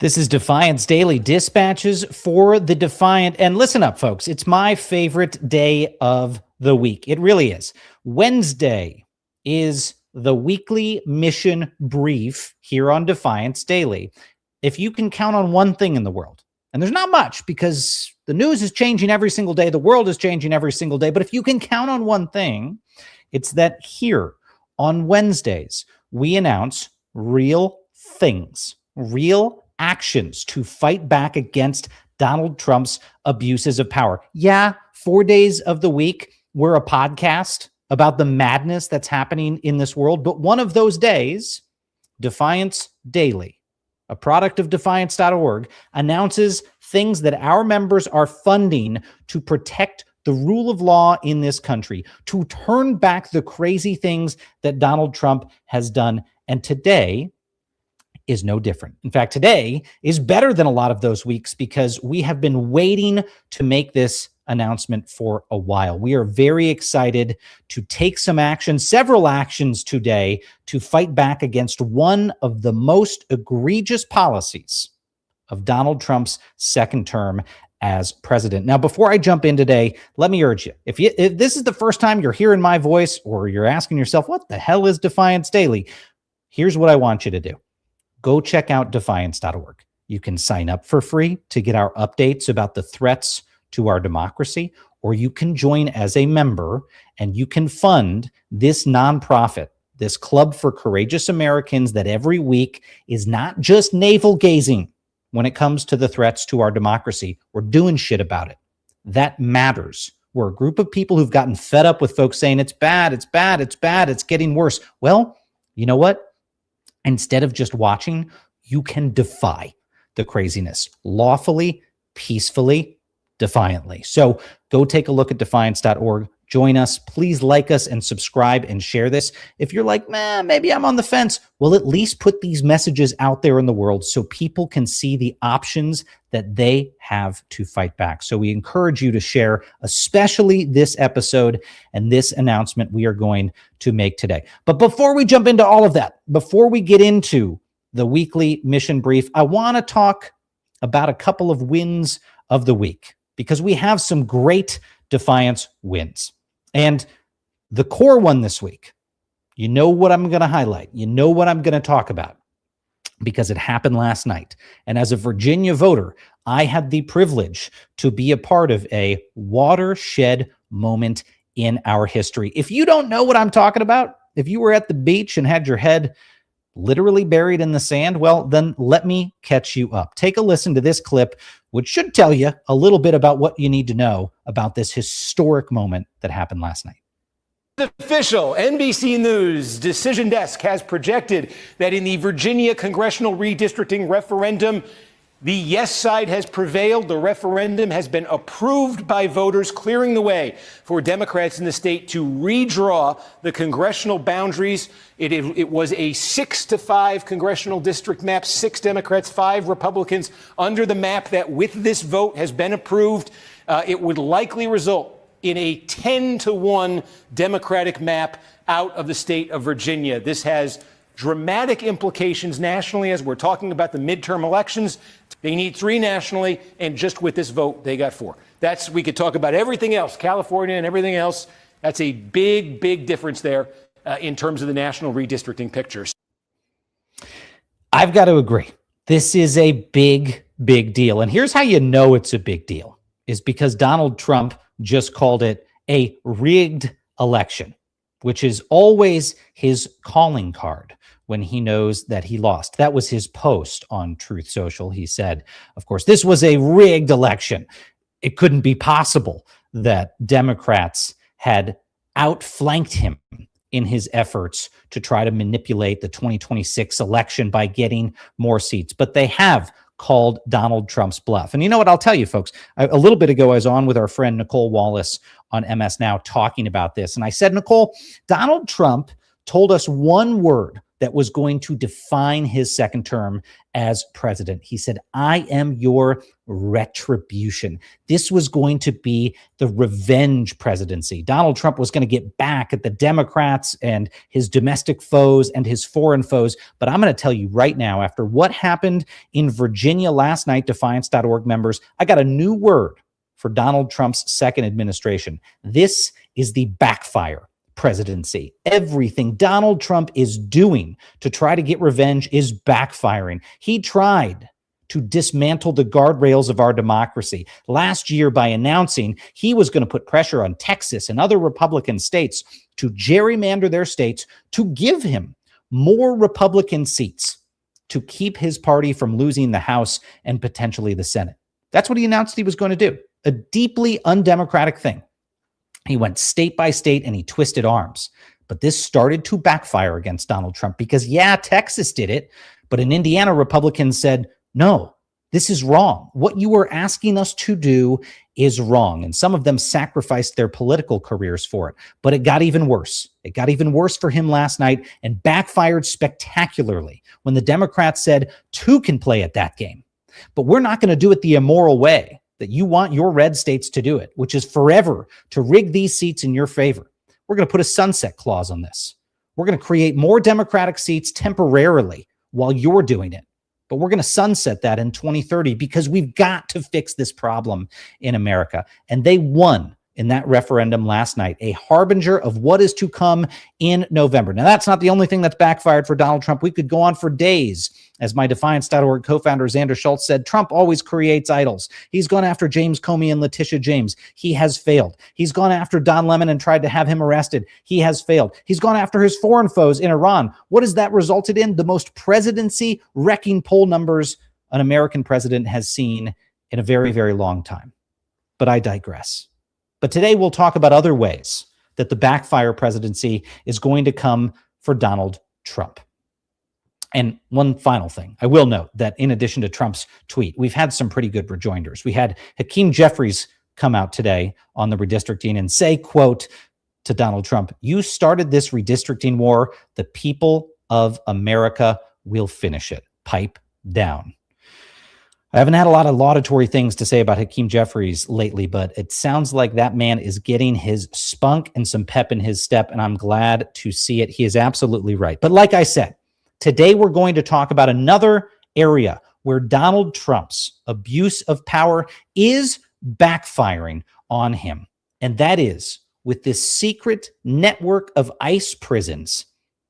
This is Defiance Daily Dispatches for the Defiant. And listen up, folks. It's my favorite day of the week. It really is. Wednesday is the weekly mission brief here on Defiance Daily. If you can count on one thing in the world, and there's not much because the news is changing every single day, the world is changing every single day, but if you can count on one thing, it's that here on Wednesdays, we announce real things, real actions to fight back against Donald Trump's abuses of power. Yeah, 4 days of the week, we're a podcast about the madness that's happening in this world. But one of those days, Defiance Daily, a product of defiance.org, announces things that our members are funding to protect the rule of law in this country, to turn back the crazy things that Donald Trump has done. And today is no different. In fact, today is better than a lot of those weeks because we have been waiting to make this announcement for a while. We are very excited to take some action, several actions today to fight back against one of the most egregious policies of Donald Trump's second term as president. Now, before I jump in today, let me urge you, if this is the first time you're hearing my voice or you're asking yourself, what the hell is Defiance Daily? Here's what I want you to do. Go check out defiance.org. You can sign up for free to get our updates about the threats to our democracy, or you can join as a member and you can fund this nonprofit, this club for courageous Americans that every week is not just navel gazing when it comes to the threats to our democracy. We're doing shit about it. That matters. We're a group of people who've gotten fed up with folks saying it's bad, it's bad, it's bad, it's getting worse. Well, you know what? Instead of just watching, you can defy the craziness lawfully, peacefully, defiantly. So go take a look at defiance.org. Join us. Please like us and subscribe and share this. If you're like, man, maybe I'm on the fence, well, at least put these messages out there in the world so people can see the options that they have to fight back. So we encourage you to share, especially this episode and this announcement we are going to make today. But before we jump into all of that, before we get into the weekly mission brief, I want to talk about a couple of wins of the week because we have some great Defiance wins. And the core one this week, you know what I'm going to highlight. You know what I'm going to talk about because it happened last night. And as a Virginia voter, I had the privilege to be a part of a watershed moment in our history. If you don't know what I'm talking about, if you were at the beach and had your head literally buried in the sand, well, then let me catch you up. Take a listen to this clip, which should tell you a little bit about what you need to know about this historic moment that happened last night. The official NBC News decision desk has projected that in the Virginia congressional redistricting referendum, the yes side has prevailed. The referendum has been approved by voters, clearing the way for Democrats in the state to redraw the congressional boundaries. It was a 6-5 congressional district map, 6 Democrats, 5 Republicans under the map that with this vote has been approved. It would likely result in a 10-1 Democratic map out of the state of Virginia. This has dramatic implications nationally as we're talking about the midterm elections. They need 3 nationally, and just with this vote, they got 4. We could talk about everything else, California and everything else. That's a big, big difference there in terms of the national redistricting pictures. I've got to agree. This is a big, big deal. And here's how you know it's a big deal, is because Donald Trump just called it a rigged election, which is always his calling card when he knows that he lost. That was his post on Truth Social. He said, of course, this was a rigged election. It couldn't be possible that Democrats had outflanked him in his efforts to try to manipulate the 2026 election by getting more seats. But they have called Donald Trump's bluff. And you know what? I'll tell you, folks, a little bit ago, I was on with our friend Nicole Wallace on MS Now talking about this. And I said, Nicole, Donald Trump told us one word that was going to define his second term as president. He said, I am your retribution. This was going to be the revenge presidency. Donald Trump was going to get back at the Democrats and his domestic foes and his foreign foes. But I'm going to tell you right now, after what happened in Virginia last night, Defiance.org members, I got a new word for Donald Trump's second administration. This is the backfire presidency. Everything Donald Trump is doing to try to get revenge is backfiring. He tried to dismantle the guardrails of our democracy last year by announcing he was going to put pressure on Texas and other Republican states to gerrymander their states to give him more Republican seats to keep his party from losing the House and potentially the Senate. That's what he announced he was going to do. A deeply undemocratic thing. He went state by state and he twisted arms. But this started to backfire against Donald Trump because, yeah, Texas did it. But in Indiana, Republicans said, no, this is wrong. What you are asking us to do is wrong. And some of them sacrificed their political careers for it. But it got even worse. It got even worse for him last night and backfired spectacularly when the Democrats said, two can play at that game. But we're not going to do it the immoral way that you want your red states to do it, which is forever to rig these seats in your favor. We're going to put a sunset clause on this. We're going to create more Democratic seats temporarily while you're doing it. But we're going to sunset that in 2030 because we've got to fix this problem in America. And they won in that referendum last night, a harbinger of what is to come in November. Now, that's not the only thing that's backfired for Donald Trump. We could go on for days. As my Defiance.org co-founder Xander Schultz said, Trump always creates idols. He's gone after James Comey and Letitia James. He has failed. He's gone after Don Lemon and tried to have him arrested. He has failed. He's gone after his foreign foes in Iran. What has that resulted in? The most presidency wrecking poll numbers an American president has seen in a very, very long time. But I digress. But today we'll talk about other ways that the backfire presidency is going to come for Donald Trump. And one final thing, I will note that in addition to Trump's tweet, we've had some pretty good rejoinders. We had Hakeem Jeffries come out today on the redistricting and say, quote, to Donald Trump, you started this redistricting war. The people of America will finish it. Pipe down. I haven't had a lot of laudatory things to say about Hakeem Jeffries lately, but it sounds like that man is getting his spunk and some pep in his step, and I'm glad to see it. He is absolutely right. But like I said, today we're going to talk about another area where Donald Trump's abuse of power is backfiring on him, and that is with this secret network of ICE prisons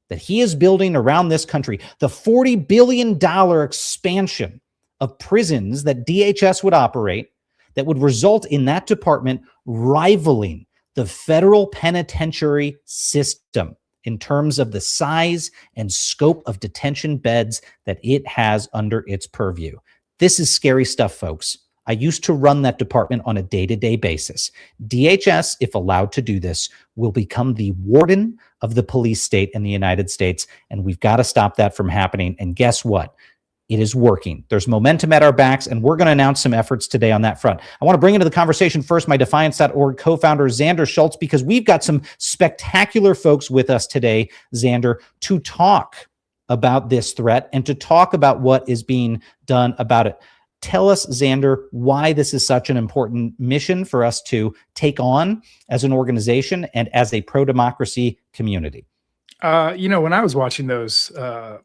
that he is building around this country, the $40 billion expansion of prisons that DHS would operate that would result in that department rivaling the federal penitentiary system in terms of the size and scope of detention beds that it has under its purview. This is scary stuff, folks. I used to run that department on a day-to-day basis. DHS, if allowed to do this, will become the warden of the police state in the United States, and we've got to stop that from happening. And guess what? It is working. There's momentum at our backs, and we're going to announce some efforts today on that front. I want to bring into the conversation first my Defiance.org co-founder, Xander Schultz, because we've got some spectacular folks with us today, Xander, to talk about this threat and to talk about what is being done about it. Tell us, Xander, why this is such an important mission for us to take on as an organization and as a pro-democracy community. When I was watching those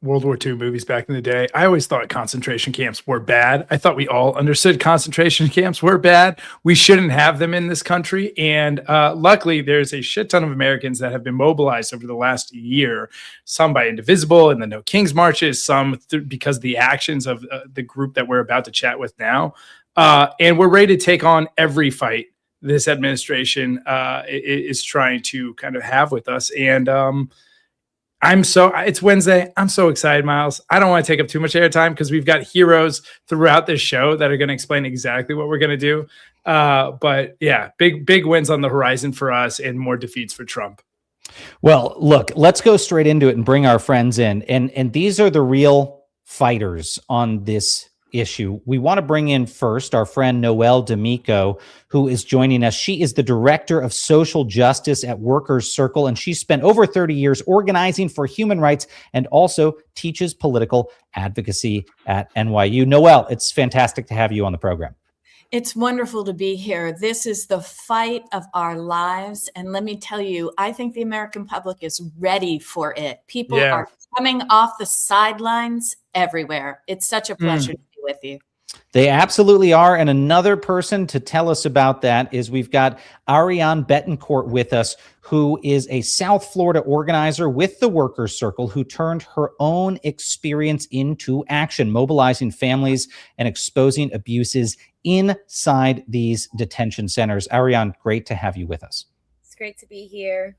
World War II movies back in the day, I always thought concentration camps were bad. I thought we all understood concentration camps were bad. We shouldn't have them in this country. And luckily, there's a shit ton of Americans that have been mobilized over the last year, some by Indivisible and the No Kings marches, some because of the actions of the group that we're about to chat with now. And we're ready to take on every fight this administration is trying to kind of have with us. And it's Wednesday. I'm so excited, Miles. I don't want to take up too much airtime because we've got heroes throughout this show that are going to explain exactly what we're going to do. But yeah, big wins on the horizon for us and more defeats for Trump. Well, look, let's go straight into it and bring our friends in. And these are the real fighters on this issue. We want to bring in first our friend Noelle D'Amico, who is joining us. She is the director of social justice at Workers Circle, and she spent over 30 years organizing for human rights and also teaches political advocacy at NYU. Noelle, it's fantastic to have you on the program. It's wonderful to be here. This is the fight of our lives. And let me tell you, I think the American public is ready for it. People are coming off the sidelines everywhere. It's such a pleasure to be with you. They absolutely are. And another person to tell us about that is we've got Ariane Betancourt with us, who is a South Florida organizer with the Workers Circle, who turned her own experience into action, mobilizing families and exposing abuses inside these detention centers. Ariane, great to have you with us. It's great to be here.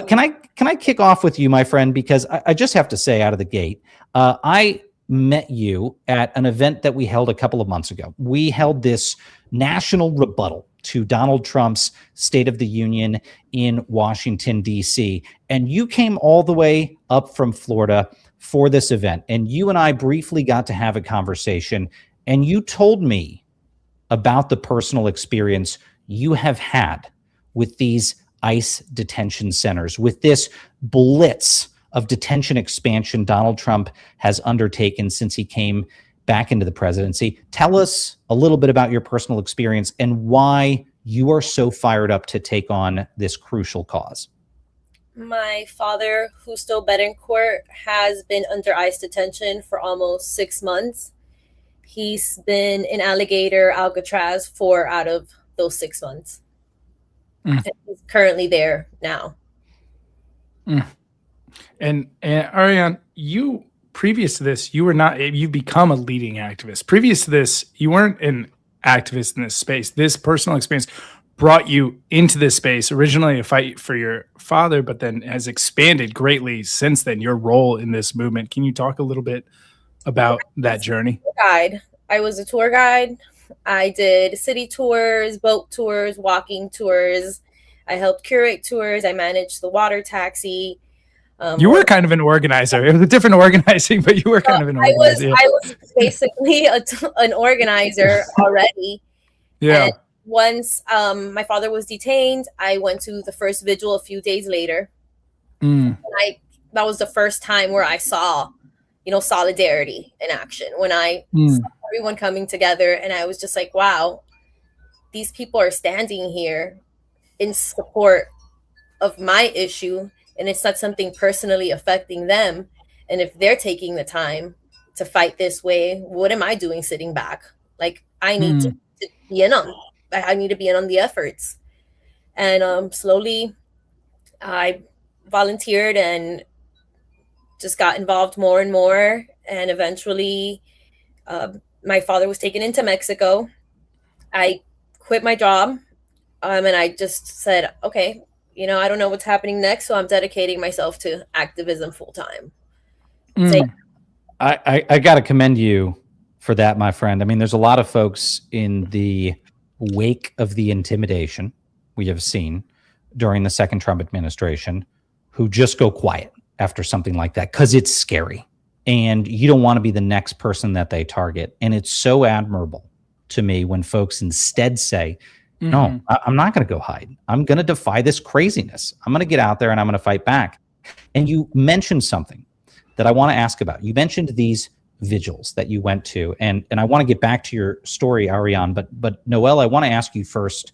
Can I kick off with you, my friend? Because I just have to say out of the gate, I met you at an event that we held a couple of months ago. We held this national rebuttal to Donald Trump's State of the Union in Washington, D.C. And you came all the way up from Florida for this event. And you and I briefly got to have a conversation. And you told me about the personal experience you have had with these ICE detention centers, with this blitz of detention expansion Donald Trump has undertaken since he came back into the presidency. Tell us a little bit about your personal experience and why you are so fired up to take on this crucial cause. My father, Justo Betancourt, has been under ICE detention for almost 6 months. He's been in Alligator, Alcatraz, 4 out of those 6 months. And he's currently there now. And Ariane, you, previous to this, you've become a leading activist. Previous to this, you weren't an activist in this space. This personal experience brought you into this space, originally a fight for your father, but then has expanded greatly since then, your role in this movement. Can you talk a little bit about that journey? I was a tour guide. I did city tours, boat tours, walking tours. I helped curate tours. I managed the water taxi. You were kind of an organizer. It was a different organizing, but you were kind of an organizer. I was basically an organizer already. Yeah. And once my father was detained, I went to the first vigil a few days later. And that was the first time where I saw, solidarity in action. When I saw everyone coming together, and I was just like, wow, these people are standing here in support of my issue. And it's not something personally affecting them. And if they're taking the time to fight this way, what am I doing sitting back? Like, I need to be in on. I need to be in on the efforts. And slowly, I volunteered and just got involved more and more. And eventually, my father was taken into Mexico. I quit my job, and I just said, okay, I don't know what's happening next, so I'm dedicating myself to activism full time. I got to commend you for that, my friend. I mean, there's a lot of folks in the wake of the intimidation we have seen during the second Trump administration who just go quiet after something like that because it's scary and you don't want to be the next person that they target. And it's so admirable to me when folks instead say, no, I'm not going to go hide. I'm going to defy this craziness. I'm going to get out there and I'm going to fight back. And you mentioned something that I want to ask about. You mentioned these vigils that you went to, and I want to get back to your story, Ariane. But Noelle, I want to ask you first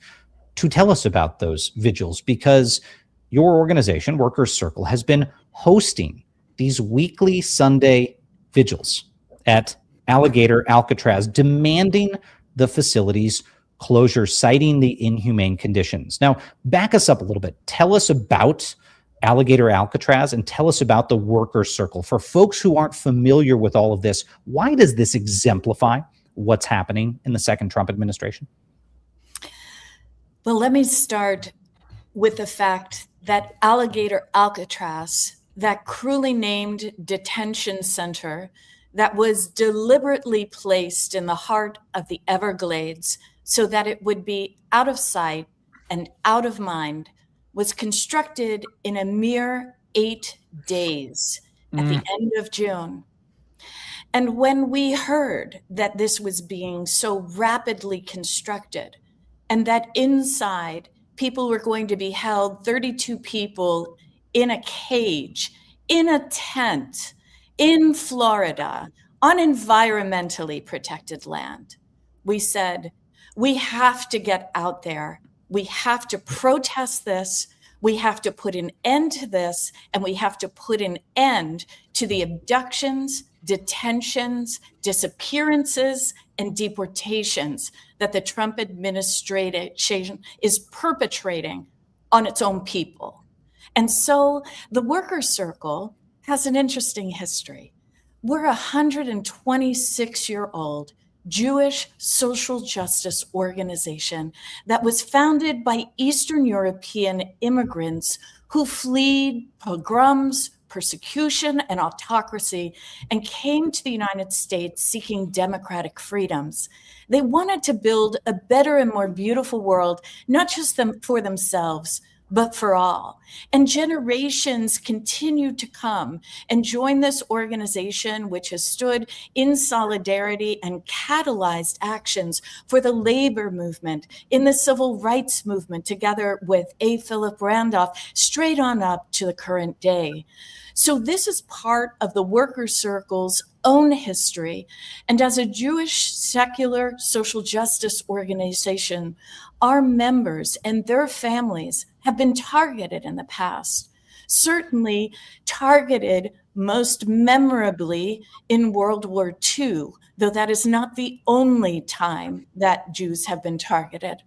to tell us about those vigils, because your organization, Workers Circle, has been hosting these weekly Sunday vigils at Alligator, Alcatraz, demanding the facilities closure, citing the inhumane conditions. Now, back us up a little bit. Tell us about Alligator, Alcatraz, and tell us about the Workers Circle. For folks who aren't familiar with all of this, why does this exemplify what's happening in the second Trump administration? Well, let me start with the fact that Alligator, Alcatraz, that cruelly named detention center that was deliberately placed in the heart of the Everglades so that it would be out of sight and out of mind, was constructed in a mere 8 days at the end of June. And when we heard that this was being so rapidly constructed and that inside people were going to be held, 32 people in a cage, in a tent, in Florida, on environmentally protected land, we said, we have to get out there. We have to protest this. We have to put an end to this, and we have to put an end to the abductions, detentions, disappearances, and deportations that the Trump administration is perpetrating on its own people. And so the Worker Circle has an interesting history. We're a 126-year-old Jewish social justice organization that was founded by Eastern European immigrants who fled pogroms, persecution, and autocracy and came to the United States seeking democratic freedoms. They wanted to build a better and more beautiful world, not just for themselves, but for all. And generations continue to come and join this organization, which has stood in solidarity and catalyzed actions for the labor movement, in the civil rights movement, together with A. Philip Randolph, straight on up to the current day. So this is part of the Worker Circle's own history. And as a Jewish secular social justice organization, our members and their families have been targeted in the past, certainly targeted most memorably in World War II, though that is not the only time that Jews have been targeted.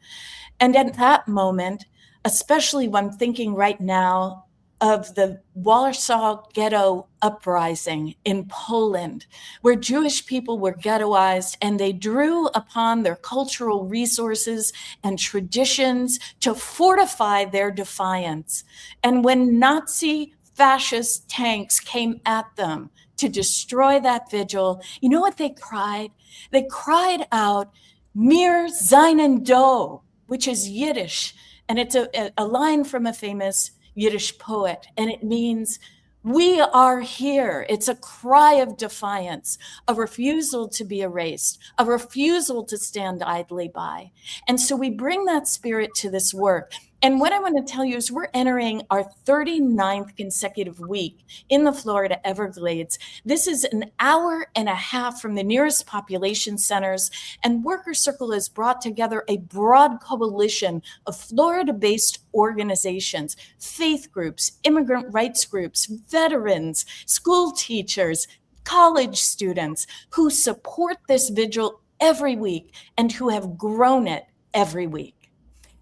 And at that moment, especially when I'm thinking right now of the Warsaw Ghetto uprising in Poland, where Jewish people were ghettoized and they drew upon their cultural resources and traditions to fortify their defiance. And when Nazi fascist tanks came at them to destroy that vigil, you know what they cried? They cried out, Mir seinen Do, which is Yiddish. And it's a line from a famous Yiddish poet, and it means we are here. It's a cry of defiance, a refusal to be erased, a refusal to stand idly by. And so we bring that spirit to this work. And what I want to tell you is we're entering our 39th consecutive week in the Florida Everglades. This is an hour and a half from the nearest population centers, and Worker Circle has brought together a broad coalition of Florida-based organizations, faith groups, immigrant rights groups, veterans, school teachers, college students who support this vigil every week and who have grown it every week.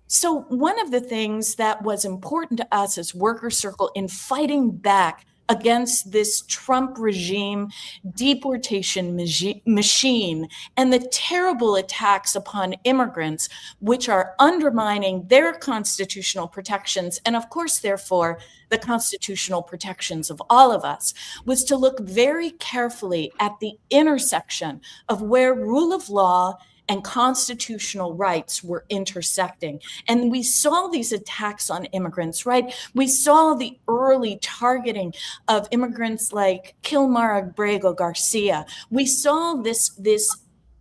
So one of the things that was important to us as Worker Circle in fighting back against this Trump regime deportation machine and the terrible attacks upon immigrants, which are undermining their constitutional protections, and of course, therefore, the constitutional protections of all of us, was to look very carefully at the intersection of where rule of law and constitutional rights were intersecting. And we saw these attacks on immigrants, right? We saw the early targeting of immigrants like Kilmar Abrego Garcia. We saw this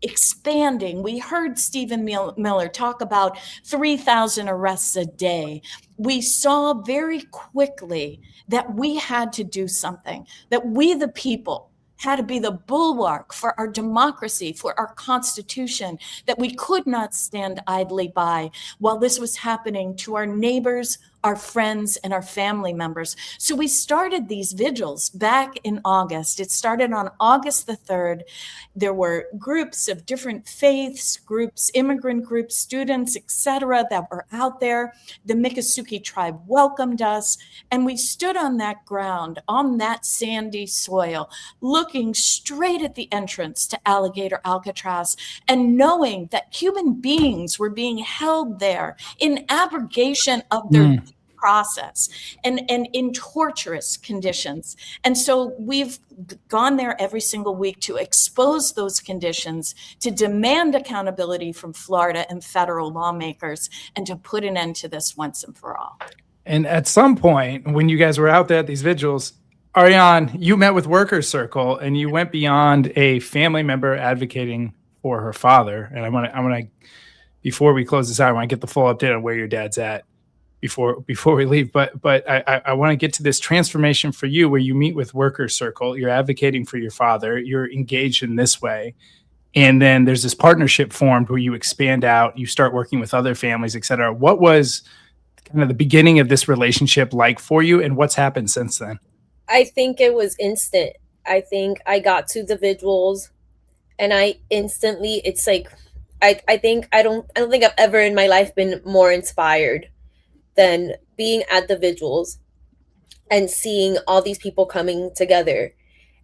expanding. We heard Stephen Miller talk about 3,000 arrests a day. We saw very quickly that we had to do something, that we, the people, had to be the bulwark for our democracy, for our Constitution, that we could not stand idly by while this was happening to our neighbors, our friends, and our family members. So we started these vigils back in August. It started on August the 3rd. There were groups of different faiths, groups, immigrant groups, students, etc., that were out there. The Miccosukee tribe welcomed us, and we stood on that ground, on that sandy soil, looking straight at the entrance to Alligator, Alcatraz, and knowing that human beings were being held there in abrogation of their process and in torturous conditions. And so we've gone there every single week to expose those conditions, to demand accountability from Florida and federal lawmakers, and to put an end to this once and for all. And at some point, when you guys were out there at these vigils, Ariane, you met with Workers Circle and you went beyond a family member advocating for her father. And I want to, before we close this out, I want to get the full update on where your dad's at before we leave. But I want to get to this transformation for you, where you meet with Workers Circle, you're advocating for your father, you're engaged in this way. And then there's this partnership formed where you expand out, you start working with other families, et cetera. What was kind of the beginning of this relationship like for you, and what's happened since then? I think it was instant. I think I got to the vigils and I instantly, it's like, I don't think I've ever in my life been more inspired than being at the vigils and seeing all these people coming together,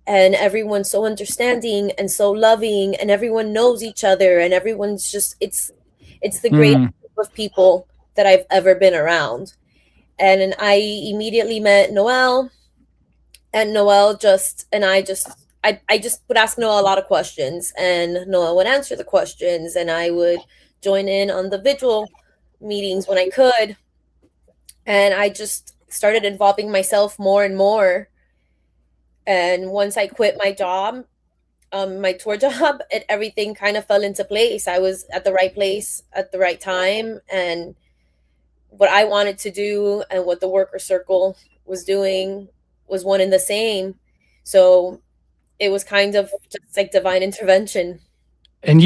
and everyone's so understanding and so loving, and everyone knows each other, and everyone's just, it's the greatest group of people that I've ever been around. And I immediately met Noel. And Noel I just would ask Noel a lot of questions, and Noel would answer the questions, and I would join in on the vigil meetings when I could. And I just started involving myself more and more. And once I quit my job, my tour job, everything kind of fell into place. I was at the right place at the right time, and what I wanted to do and what the Worker Circle was doing was one and the same. So it was kind of just like divine intervention. And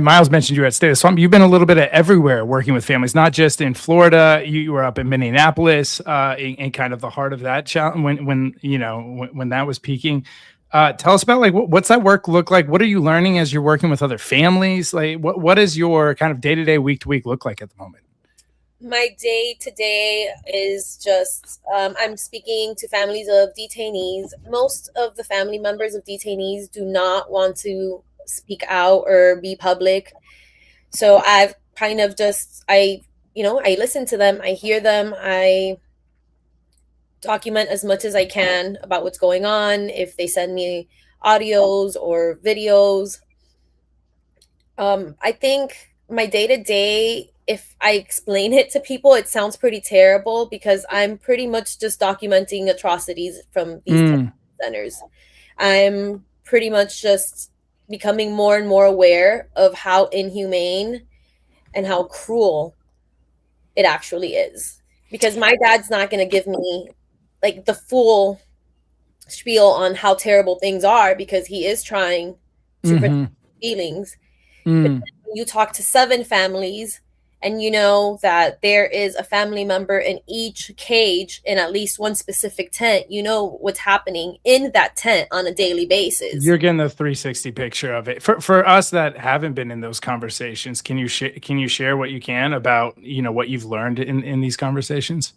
Miles mentioned you were at State of Swamp. You've been a little bit of everywhere working with families, not just in Florida. You were up in Minneapolis, in kind of the heart of that challenge when that was peaking. Tell us about, like, what's that work look like? What are you learning as you're working with other families? Like, what is your kind of day-to-day, week-to-week look like at the moment? My day to day is just, I'm speaking to families of detainees. Most of the family members of detainees do not want to speak out or be public. So I've kind of just, I listen to them, I hear them, I document as much as I can about what's going on. If they send me audios or videos, I think my day to day, if I explain it to people, it sounds pretty terrible because I'm pretty much just documenting atrocities from these centers. I'm pretty much just becoming more and more aware of how inhumane and how cruel it actually is. Because my dad's not going to give me like the full spiel on how terrible things are, because he is trying to protect feelings. But when you talk to 7 families, and you know that there is a family member in each cage in at least one specific tent, you know what's happening in that tent on a daily basis. You're getting the 360 picture of it. For us that haven't been in those conversations, can you share what you can about, what you've learned in these conversations?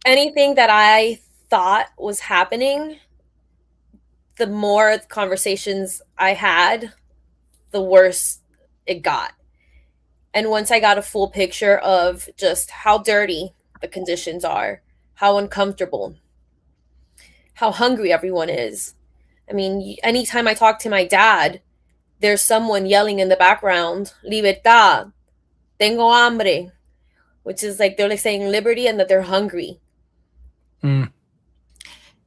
Anything that I thought was happening, the more conversations I had, the worse it got. And once I got a full picture of just how dirty the conditions are, how uncomfortable, how hungry everyone is. I mean, anytime I talk to my dad, there's someone yelling in the background, "Libertad, tengo hambre," which is like they're like saying liberty and that they're hungry.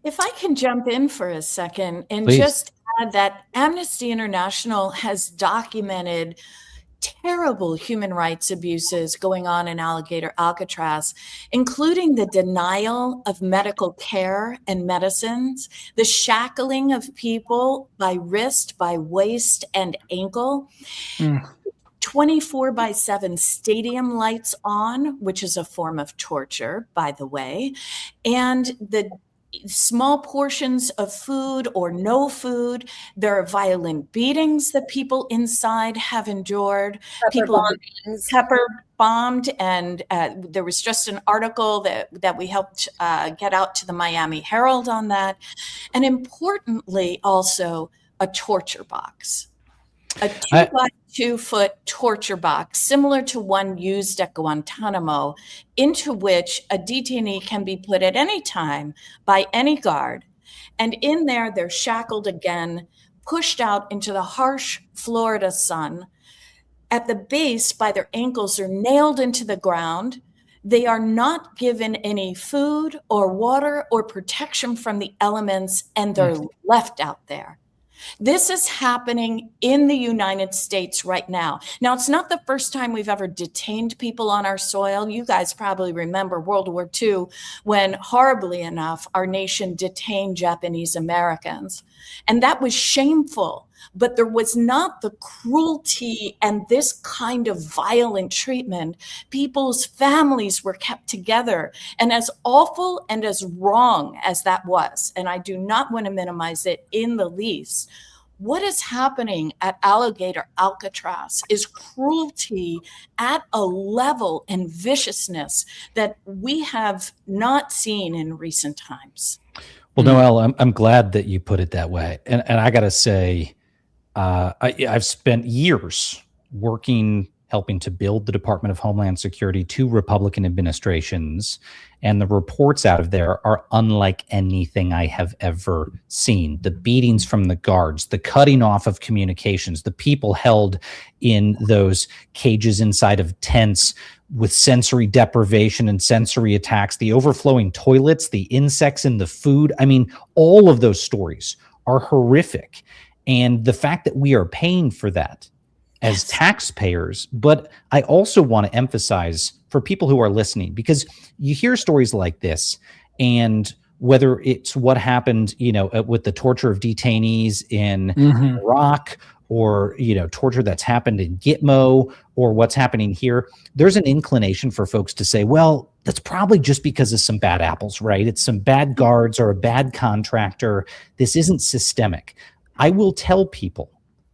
If I can jump in for a second and Please. Just add that Amnesty International has documented terrible human rights abuses going on in Alligator, Alcatraz, including the denial of medical care and medicines, the shackling of people by wrist, by waist, and ankle. 24/7 stadium lights on, which is a form of torture, by the way, and the small portions of food or no food. There are violent beatings that people inside have endured. People pepper bombed, and there was just an article that we helped get out to the Miami Herald on that. And importantly, also a torture box. A 2-by-2-foot torture box, similar to one used at Guantanamo, into which a detainee can be put at any time by any guard. And in there, they're shackled again, pushed out into the harsh Florida sun. At the base, by their ankles, are nailed into the ground. They are not given any food or water or protection from the elements, and they're left out there. This is happening in the United States right now. Now, it's not the first time we've ever detained people on our soil. You guys probably remember World War II, when, horribly enough, our nation detained Japanese Americans. And that was shameful. But there was not the cruelty and this kind of violent treatment. People's families were kept together. And as awful and as wrong as that was, and I do not want to minimize it in the least, what is happening at Alligator Alcatraz is cruelty at a level and viciousness that we have not seen in recent times. Well, Noelle, I'm glad that you put it that way. And I got to say, I've spent years helping to build the Department of Homeland Security, 2 Republican administrations, and the reports out of there are unlike anything I have ever seen. The beatings from the guards, the cutting off of communications, the people held in those cages inside of tents with sensory deprivation and sensory attacks, the overflowing toilets, the insects in the food. I mean, all of those stories are horrific. And the fact that we are paying for that as taxpayers, but I also want to emphasize for people who are listening, because you hear stories like this, and whether it's what happened, with the torture of detainees in Iraq, or, torture that's happened in Gitmo, or what's happening here, there's an inclination for folks to say, well, that's probably just because of some bad apples, right? It's some bad guards or a bad contractor. This isn't systemic. I will tell people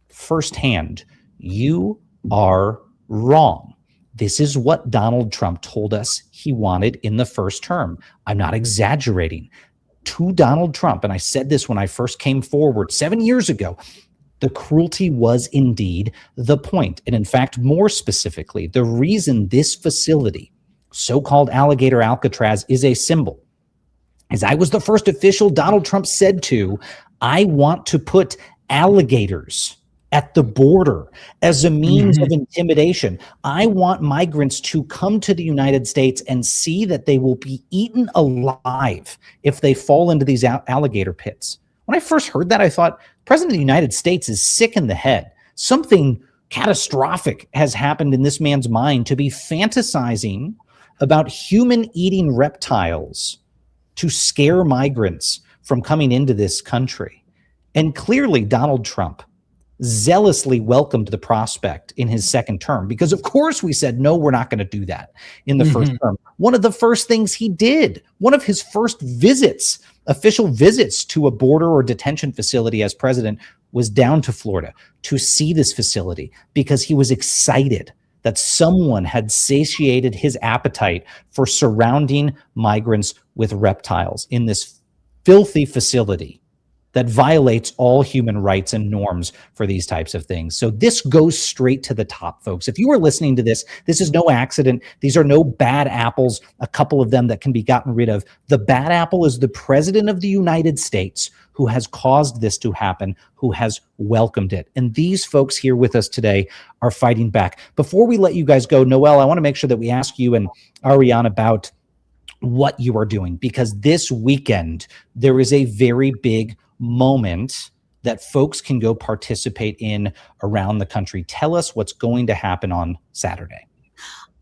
firsthand, you are wrong. This is what Donald Trump told us he wanted in the first term. I'm not exaggerating. To Donald Trump, and I said this when I first came forward 7 years ago, the cruelty was indeed the point. And in fact, more specifically, the reason this facility, so-called Alligator Alcatraz, is a symbol is I was the first official Donald Trump said to, I want to put alligators at the border as a means of intimidation. I want migrants to come to the United States and see that they will be eaten alive if they fall into these alligator pits. When I first heard that, I thought, President of the United States is sick in the head. Something catastrophic has happened in this man's mind to be fantasizing about human-eating reptiles to scare migrants from coming into this country. And clearly, Donald Trump zealously welcomed the prospect in his second term, because of course we said, no, we're not going to do that in the first term. One of the first things he did, one of his first visits, official visits to a border or detention facility as president, was down to Florida to see this facility, because he was excited that someone had satiated his appetite for surrounding migrants with reptiles in this filthy facility that violates all human rights and norms for these types of things. So this goes straight to the top, folks. If you are listening to this, this is no accident. These are no bad apples, a couple of them that can be gotten rid of. The bad apple is the president of the United States, who has caused this to happen, who has welcomed it. And these folks here with us today are fighting back. Before we let you guys go, Noelle, I want to make sure that we ask you and Ariane about what you are doing, because this weekend there is a very big moment that folks can go participate in around the country. Tell us what's going to happen on Saturday.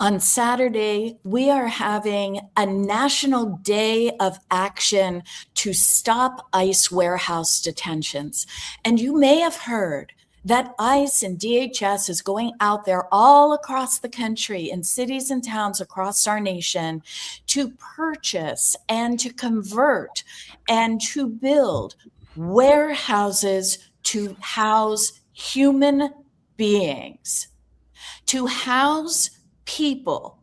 On Saturday, we are having a national day of action to stop ICE warehouse detentions. And you may have heard that ICE and DHS is going out there all across the country in cities and towns across our nation to purchase and to convert and to build warehouses to house human beings, to house people,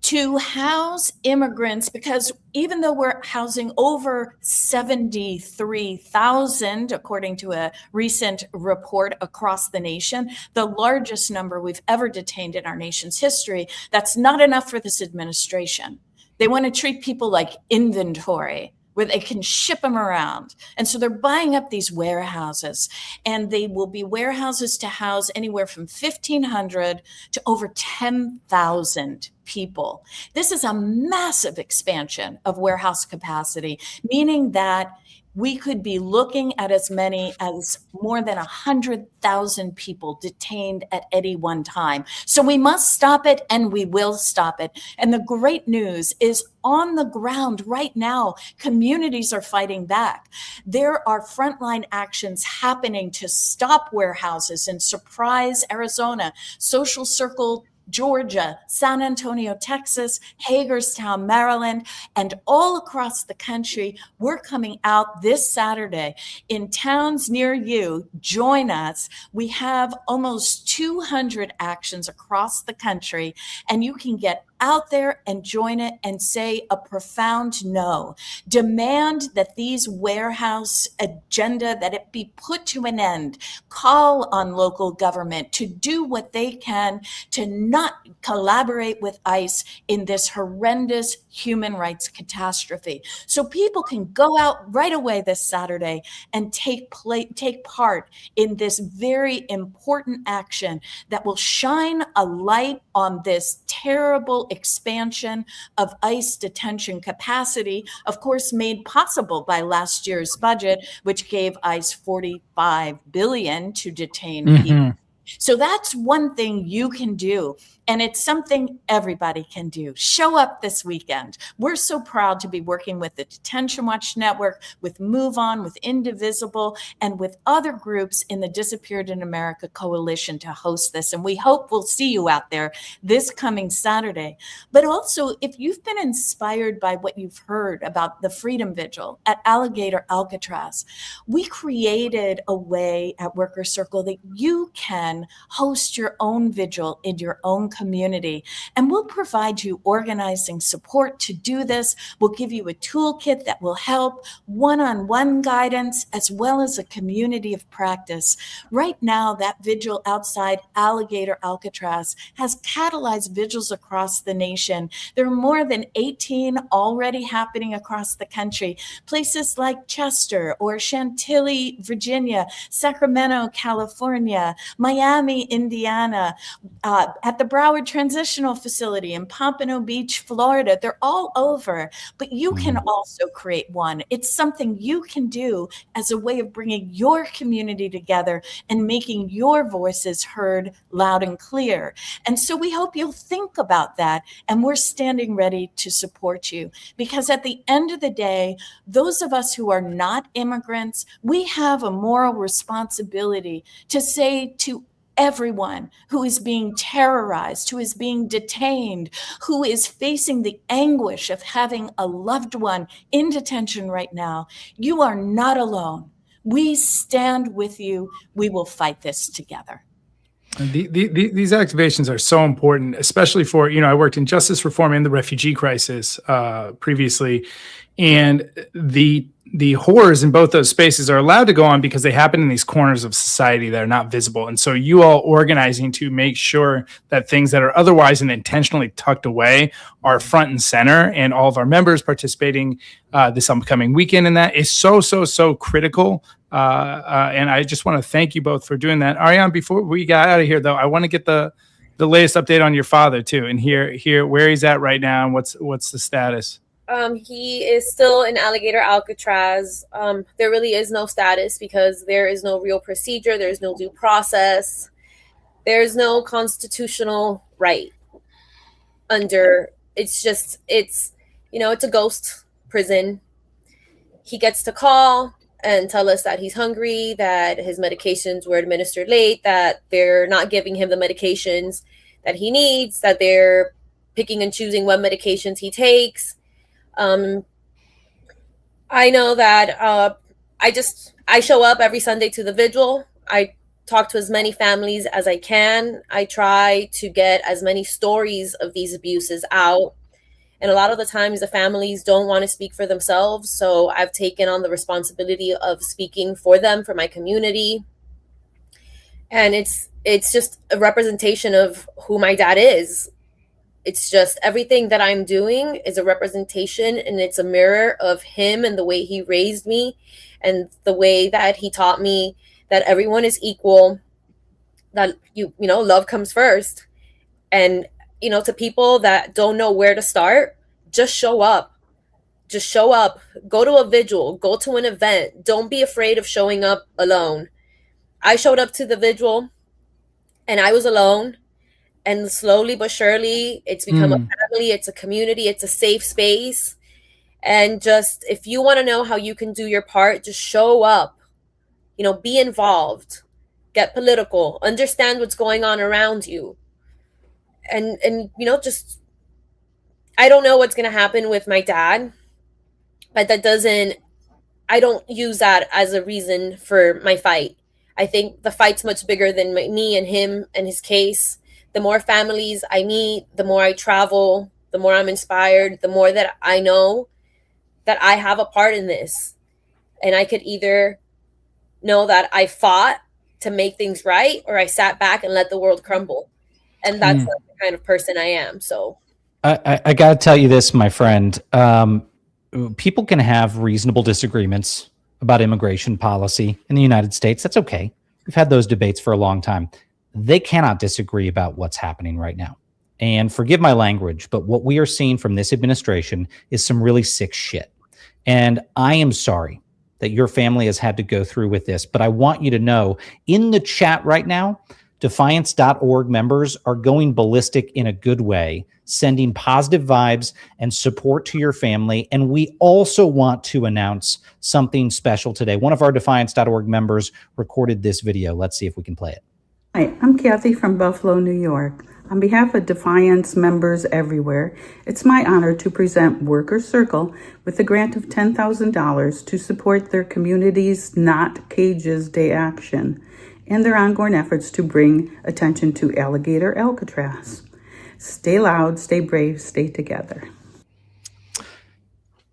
to house immigrants, because even though we're housing over 73,000, according to a recent report across the nation, the largest number we've ever detained in our nation's history, that's not enough for this administration. They want to treat people like inventory, where they can ship them around. And so they're buying up these warehouses, and they will be warehouses to house anywhere from 1,500 to over 10,000 people. This is a massive expansion of warehouse capacity, meaning that we could be looking at as many as more than 100,000 people detained at any one time. So we must stop it, and we will stop it. And the great news is, on the ground right now, communities are fighting back. There are frontline actions happening to stop warehouses in Surprise, Arizona, Social Circle, Georgia, San Antonio, Texas, Hagerstown, Maryland, and all across the country. We're coming out this Saturday in towns near you. Join us. We have almost 200 actions across the country, and you can get out there and join it and say a profound no. Demand that these warehouse agenda, that it be put to an end. Call on local government to do what they can to not collaborate with ICE in this horrendous human rights catastrophe. So people can go out right away this Saturday and take part in this very important action that will shine a light on this terrible expansion of ICE detention capacity, of course, made possible by last year's budget, which gave ICE $45 billion to detain people. So that's one thing you can do. And it's something everybody can do. Show up this weekend. We're so proud to be working with the Detention Watch Network, with Move On, with Indivisible, and with other groups in the Disappeared in America Coalition to host this. And we hope we'll see you out there this coming Saturday. But also, if you've been inspired by what you've heard about the Freedom Vigil at Alligator, Alcatraz, we created a way at Worker Circle that you can host your own vigil in your own community. And we'll provide you organizing support to do this. We'll give you a toolkit that will help, one-on-one guidance, as well as a community of practice. Right now, that vigil outside Alligator, Alcatraz has catalyzed vigils across the nation. There are more than 18 already happening across the country. Places like Chester or Chantilly, Virginia, Sacramento, California, Miami, Indiana, at the Broward Transitional Facility in Pompano Beach, Florida. They're all over, but you can also create one. It's something you can do as a way of bringing your community together and making your voices heard loud and clear. And so we hope you'll think about that, and we're standing ready to support you, because at the end of the day, those of us who are not immigrants, we have a moral responsibility to say to everyone who is being terrorized, who is being detained, who is facing the anguish of having a loved one in detention right now, you are not alone. We stand with you. We will fight this together. These activations are so important, especially for, I worked in justice reform and the refugee crisis previously, and the horrors in both those spaces are allowed to go on because they happen in these corners of society that are not visible. And so you all organizing to make sure that things that are otherwise and intentionally tucked away are front and center, and all of our members participating this upcoming weekend in that is so critical. And I just want to thank you both for doing that. Ariane, before we got out of here, though, I want to get the latest update on your father too, and hear where he's at right now and what's the status. He is still in Alligator, Alcatraz. There really is no status because there is no real procedure. There's no due process. There's no constitutional right it's a ghost prison. He gets to call and tell us that he's hungry, that his medications were administered late, that they're not giving him the medications that he needs, that they're picking and choosing what medications he takes. I know that I show up every Sunday to the vigil. I talk to as many families as I can. I try to get as many stories of these abuses out. And a lot of the times the families don't want to speak for themselves. So I've taken on the responsibility of speaking for them, for my community. And it's just a representation of who my dad is. It's just everything that I'm doing is a representation, and it's a mirror of him and the way he raised me and the way that he taught me that everyone is equal, that love comes first. And to people that don't know where to start, just show up. Just show up. Go to a vigil, go to an event. Don't be afraid of showing up alone. I showed up to the vigil and I was alone. And slowly but surely, it's become a family, it's a community, it's a safe space. And just, if you want to know how you can do your part, just show up, be involved, get political, understand what's going on around you. And just, I don't know what's going to happen with my dad, but I don't use that as a reason for my fight. I think the fight's much bigger than me and him and his case. The more families I meet, the more I travel, the more I'm inspired, the more that I know that I have a part in this. And I could either know that I fought to make things right, or I sat back and let the world crumble. And that's not the kind of person I am. So I got to tell you this, my friend. People can have reasonable disagreements about immigration policy in the United States. That's okay. We've had those debates for a long time. They cannot disagree about what's happening right now. And forgive my language, but what we are seeing from this administration is some really sick shit. And I am sorry that your family has had to go through with this, but I want you to know, in the chat right now, Defiance.org members are going ballistic in a good way, sending positive vibes and support to your family. And we also want to announce something special today. One of our Defiance.org members recorded this video. Let's see if we can play it. Hi, I'm Kathy from Buffalo, New York. On behalf of Defiance members everywhere, it's my honor to present Worker Circle with a grant of $10,000 to support their community's Not Cages Day action and their ongoing efforts to bring attention to Alligator, Alcatraz. Stay loud, stay brave, stay together.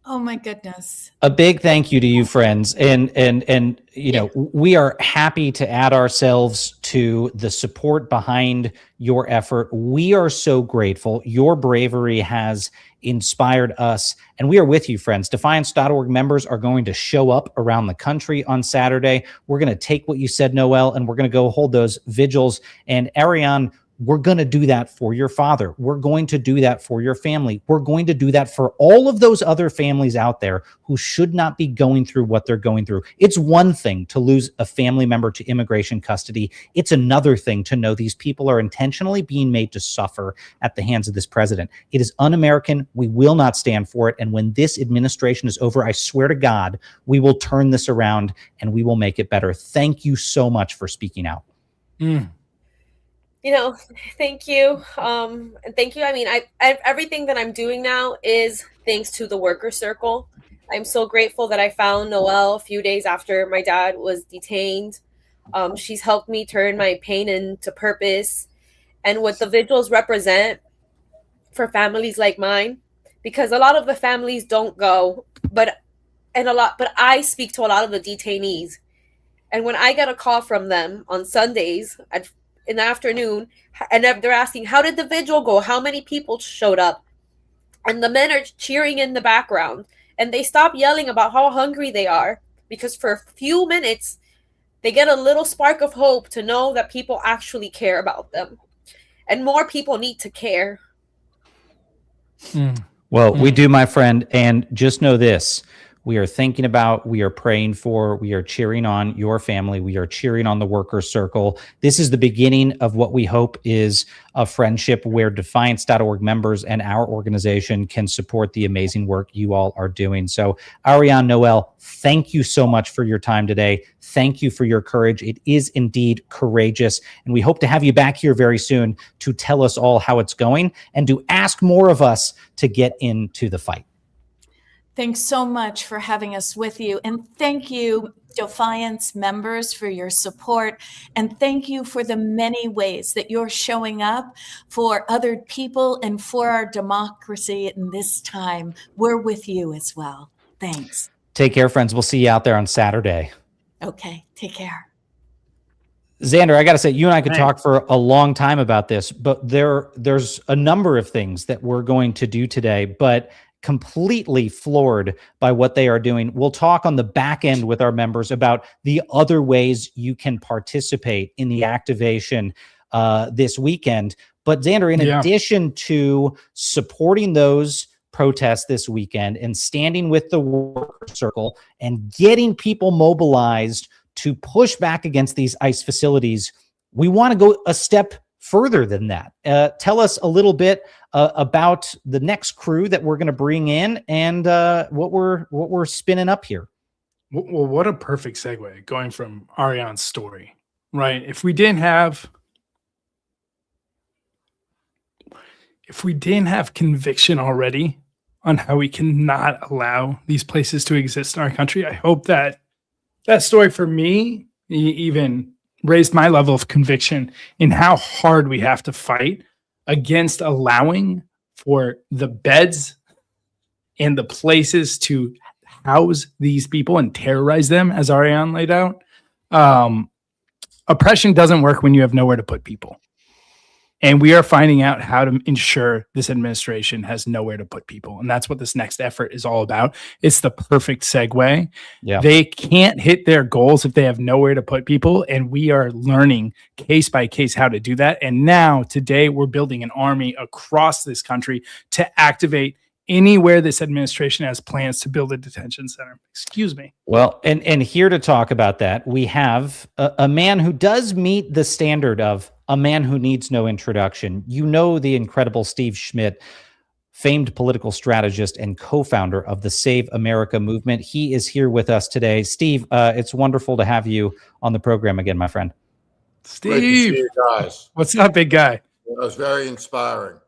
Oh my goodness. A big thank you to you, friends. And we are happy to add ourselves to the support behind your effort. We are so grateful. Your bravery has inspired us, and we are with you, friends. Defiance.org members are going to show up around the country on Saturday. We're going to take what you said, Noel, and we're going to go hold those vigils. And Ariane, we're going to do that for your father. We're going to do that for your family. We're going to do that for all of those other families out there who should not be going through what they're going through. It's one thing to lose a family member to immigration custody. It's another thing to know these people are intentionally being made to suffer at the hands of this president. It is un-American. We will not stand for it. And when this administration is over, I swear to God, we will turn this around and we will make it better. Thank you so much for speaking out. Thank you. And thank you. I mean, I everything that I'm doing now is thanks to the Worker Circle. I'm so grateful that I found Noelle a few days after my dad was detained. She's helped me turn my pain into purpose, and what the vigils represent for families like mine, because a lot of the families don't go, but I speak to a lot of the detainees. And when I get a call from them on Sundays in the afternoon, and they're asking, how did the vigil go? How many people showed up? And the men are cheering in the background, and they stop yelling about how hungry they are, because for a few minutes, they get a little spark of hope to know that people actually care about them. And more people need to care. Well, we do, my friend. And just know this. We are thinking about, we are praying for, we are cheering on your family. We are cheering on the Worker Circle. This is the beginning of what we hope is a friendship where Defiance.org members and our organization can support the amazing work you all are doing. So, Ariane, Noel, thank you so much for your time today. Thank you for your courage. It is indeed courageous. And we hope to have you back here very soon to tell us all how it's going and to ask more of us to get into the fight. Thanks so much for having us with you. And thank you, Defiance members, for your support. And thank you for the many ways that you're showing up for other people and for our democracy in this time. We're with you as well. Thanks. Take care, friends. We'll see you out there on Saturday. Okay, take care. Xander, I got to say, you and I could talk for a long time about this, but there's a number of things that we're going to do today, but completely floored by what they are doing. We'll talk on the back end with our members about the other ways you can participate in the activation this weekend. But Xander, in addition to supporting those protests this weekend and standing with the worker circle and getting people mobilized to push back against these ICE facilities, we want to go a step further than that. Tell us a little bit about the next crew that we're going to bring in and what we're spinning up here. Well, what a perfect segue going from Ariane's story, right? If we didn't have conviction already on how we cannot allow these places to exist in our country, I hope that story for me even raised my level of conviction in how hard we have to fight against allowing for the beds and the places to house these people and terrorize them, as Ariane laid out. Oppression doesn't work when you have nowhere to put people. And we are finding out how to ensure this administration has nowhere to put people. And that's what this next effort is all about. It's the perfect segue. Yeah. They can't hit their goals if they have nowhere to put people. And we are learning case by case how to do that. And now today we're building an army across this country to activate anywhere this administration has plans to build a detention center. Excuse me. Well, and here to talk about that, we have a man who does meet the standard of a man who needs no introduction. You know, the incredible Steve Schmidt, famed political strategist and co-founder of the Save America movement. He is here with us today. Steve, it's wonderful to have you on the program again, my friend. Steve, great to see you guys. What's up, big guy? It was very inspiring.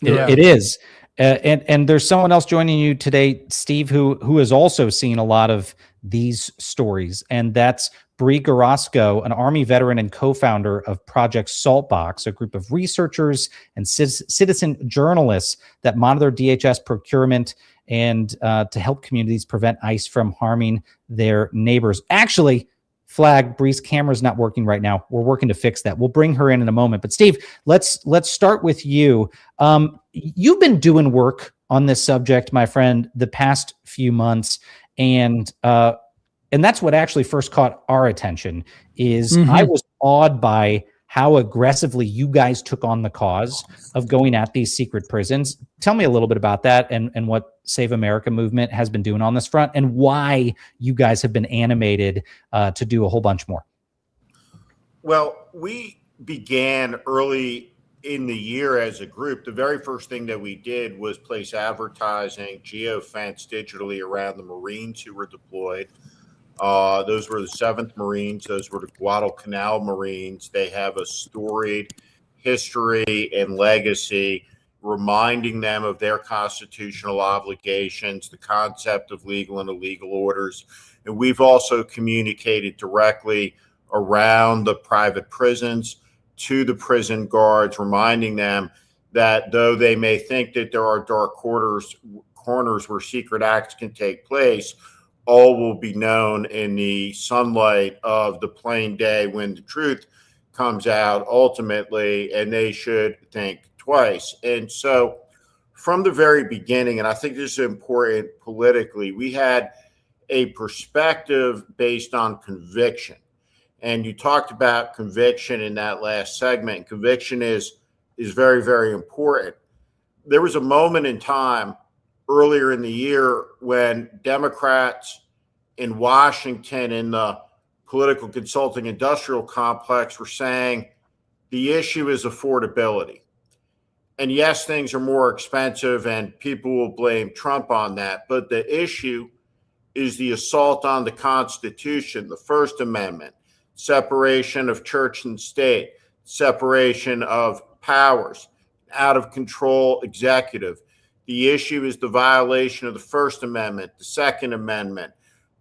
It is. And there's someone else joining you today, Steve, who has also seen a lot of these stories, and that's Bree Garosco, an Army veteran and co-founder of Project Saltbox, a group of researchers and citizen journalists that monitor DHS procurement and to help communities prevent ICE from harming their neighbors. Actually, flag, Bree's camera's not working right now. We're working to fix that. We'll bring her in a moment. But Steve, let's start with you. You've been doing work on this subject, my friend, the past few months, and that's what actually first caught our attention. I was awed by how aggressively you guys took on the cause of going at these secret prisons. Tell me a little bit about that and what Save America movement has been doing on this front, and why you guys have been animated to do a whole bunch more. Well, we began early in the year as a group. The very first thing that we did was place advertising, geofence digitally around the Marines who were deployed. Those were the 7th Marines. Those were the Guadalcanal Marines. They have a storied history and legacy, reminding them of their constitutional obligations, the concept of legal and illegal orders. And we've also communicated directly around the private prisons to the prison guards, reminding them that though they may think that there are dark corners where secret acts can take place, all will be known in the sunlight of the plain day when the truth comes out ultimately, and they should think twice. And so from the very beginning, and I think this is important politically, we had a perspective based on conviction. And you talked about conviction in that last segment. Conviction is very, very important. There was a moment in time earlier in the year when Democrats in Washington in the political consulting industrial complex were saying the issue is affordability. And yes, things are more expensive and people will blame Trump on that. But the issue is the assault on the Constitution, the First Amendment, separation of church and state, separation of powers, out of control executive. The issue is the violation of the First Amendment, the Second Amendment,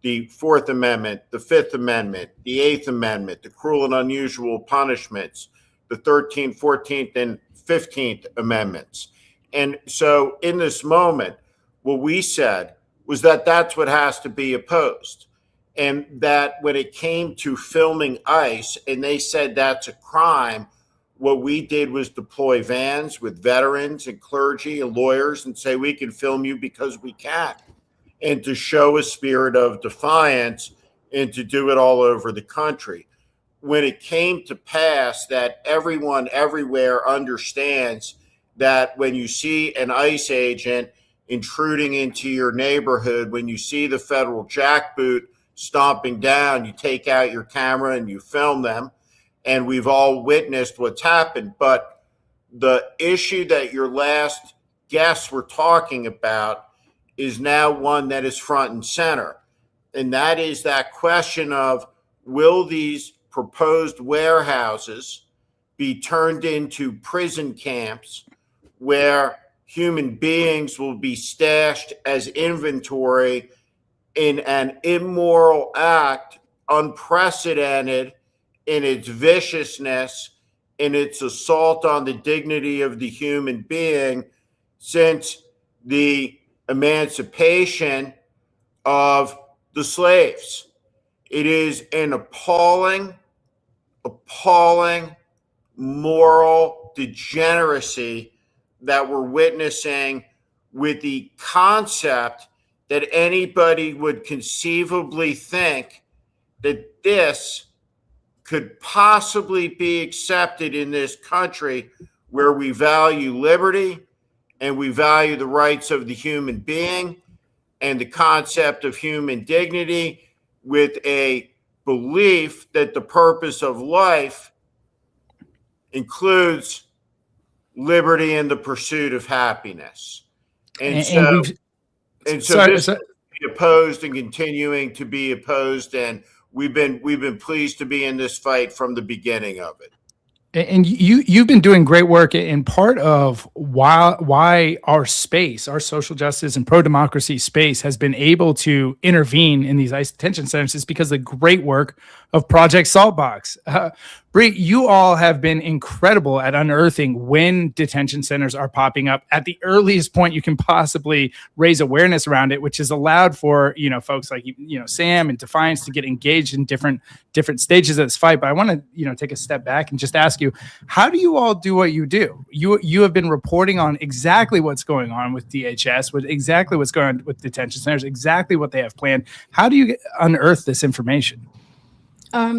the Fourth Amendment, the Fifth Amendment, the Eighth Amendment, the cruel and unusual punishments, the 13th, 14th, and 15th Amendments. And so in this moment, what we said was that that's what has to be opposed. And that when it came to filming ice, and they said that's a crime, what we did was deploy vans with veterans and clergy and lawyers and say, we can film you because we can. And to show a spirit of defiance and to do it all over the country. When it came to pass that everyone everywhere understands that when you see an ICE agent intruding into your neighborhood, when you see the federal jackboot stomping down, you take out your camera and you film them. And we've all witnessed what's happened. But the issue that your last guests were talking about is now one that is front and center. And that is that question of, will these proposed warehouses be turned into prison camps where human beings will be stashed as inventory in an immoral act, unprecedented in its viciousness, in its assault on the dignity of the human being since the emancipation of the slaves. It is an appalling moral degeneracy that we're witnessing with the concept that anybody would conceivably think that this could possibly be accepted in this country where we value liberty and we value the rights of the human being and the concept of human dignity, with a belief that the purpose of life includes liberty and the pursuit of happiness. And so this is opposed and continuing to be opposed, and we've been pleased to be in this fight from the beginning of it. And you've been doing great work, and part of why our space, our social justice and pro-democracy space, has been able to intervene in these ICE detention centers is because of the great work of Project Saltbox. Bree, you all have been incredible at unearthing when detention centers are popping up at the earliest point you can possibly raise awareness around it, which has allowed for, folks like, Sam and Defiance to get engaged in different stages of this fight. But I want to, take a step back and just ask you, how do you all do what you do? You have been reporting on exactly what's going on with DHS, with exactly what's going on with detention centers, exactly what they have planned. How do you unearth this information?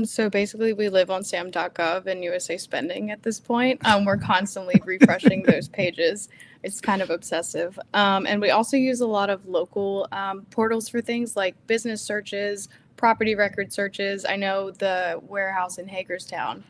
So basically we live on sam.gov and USA Spending at this point. We're constantly refreshing those pages. It's kind of obsessive. And we also use a lot of local portals for things like business searches, property record searches. I know the warehouse in Hagerstown,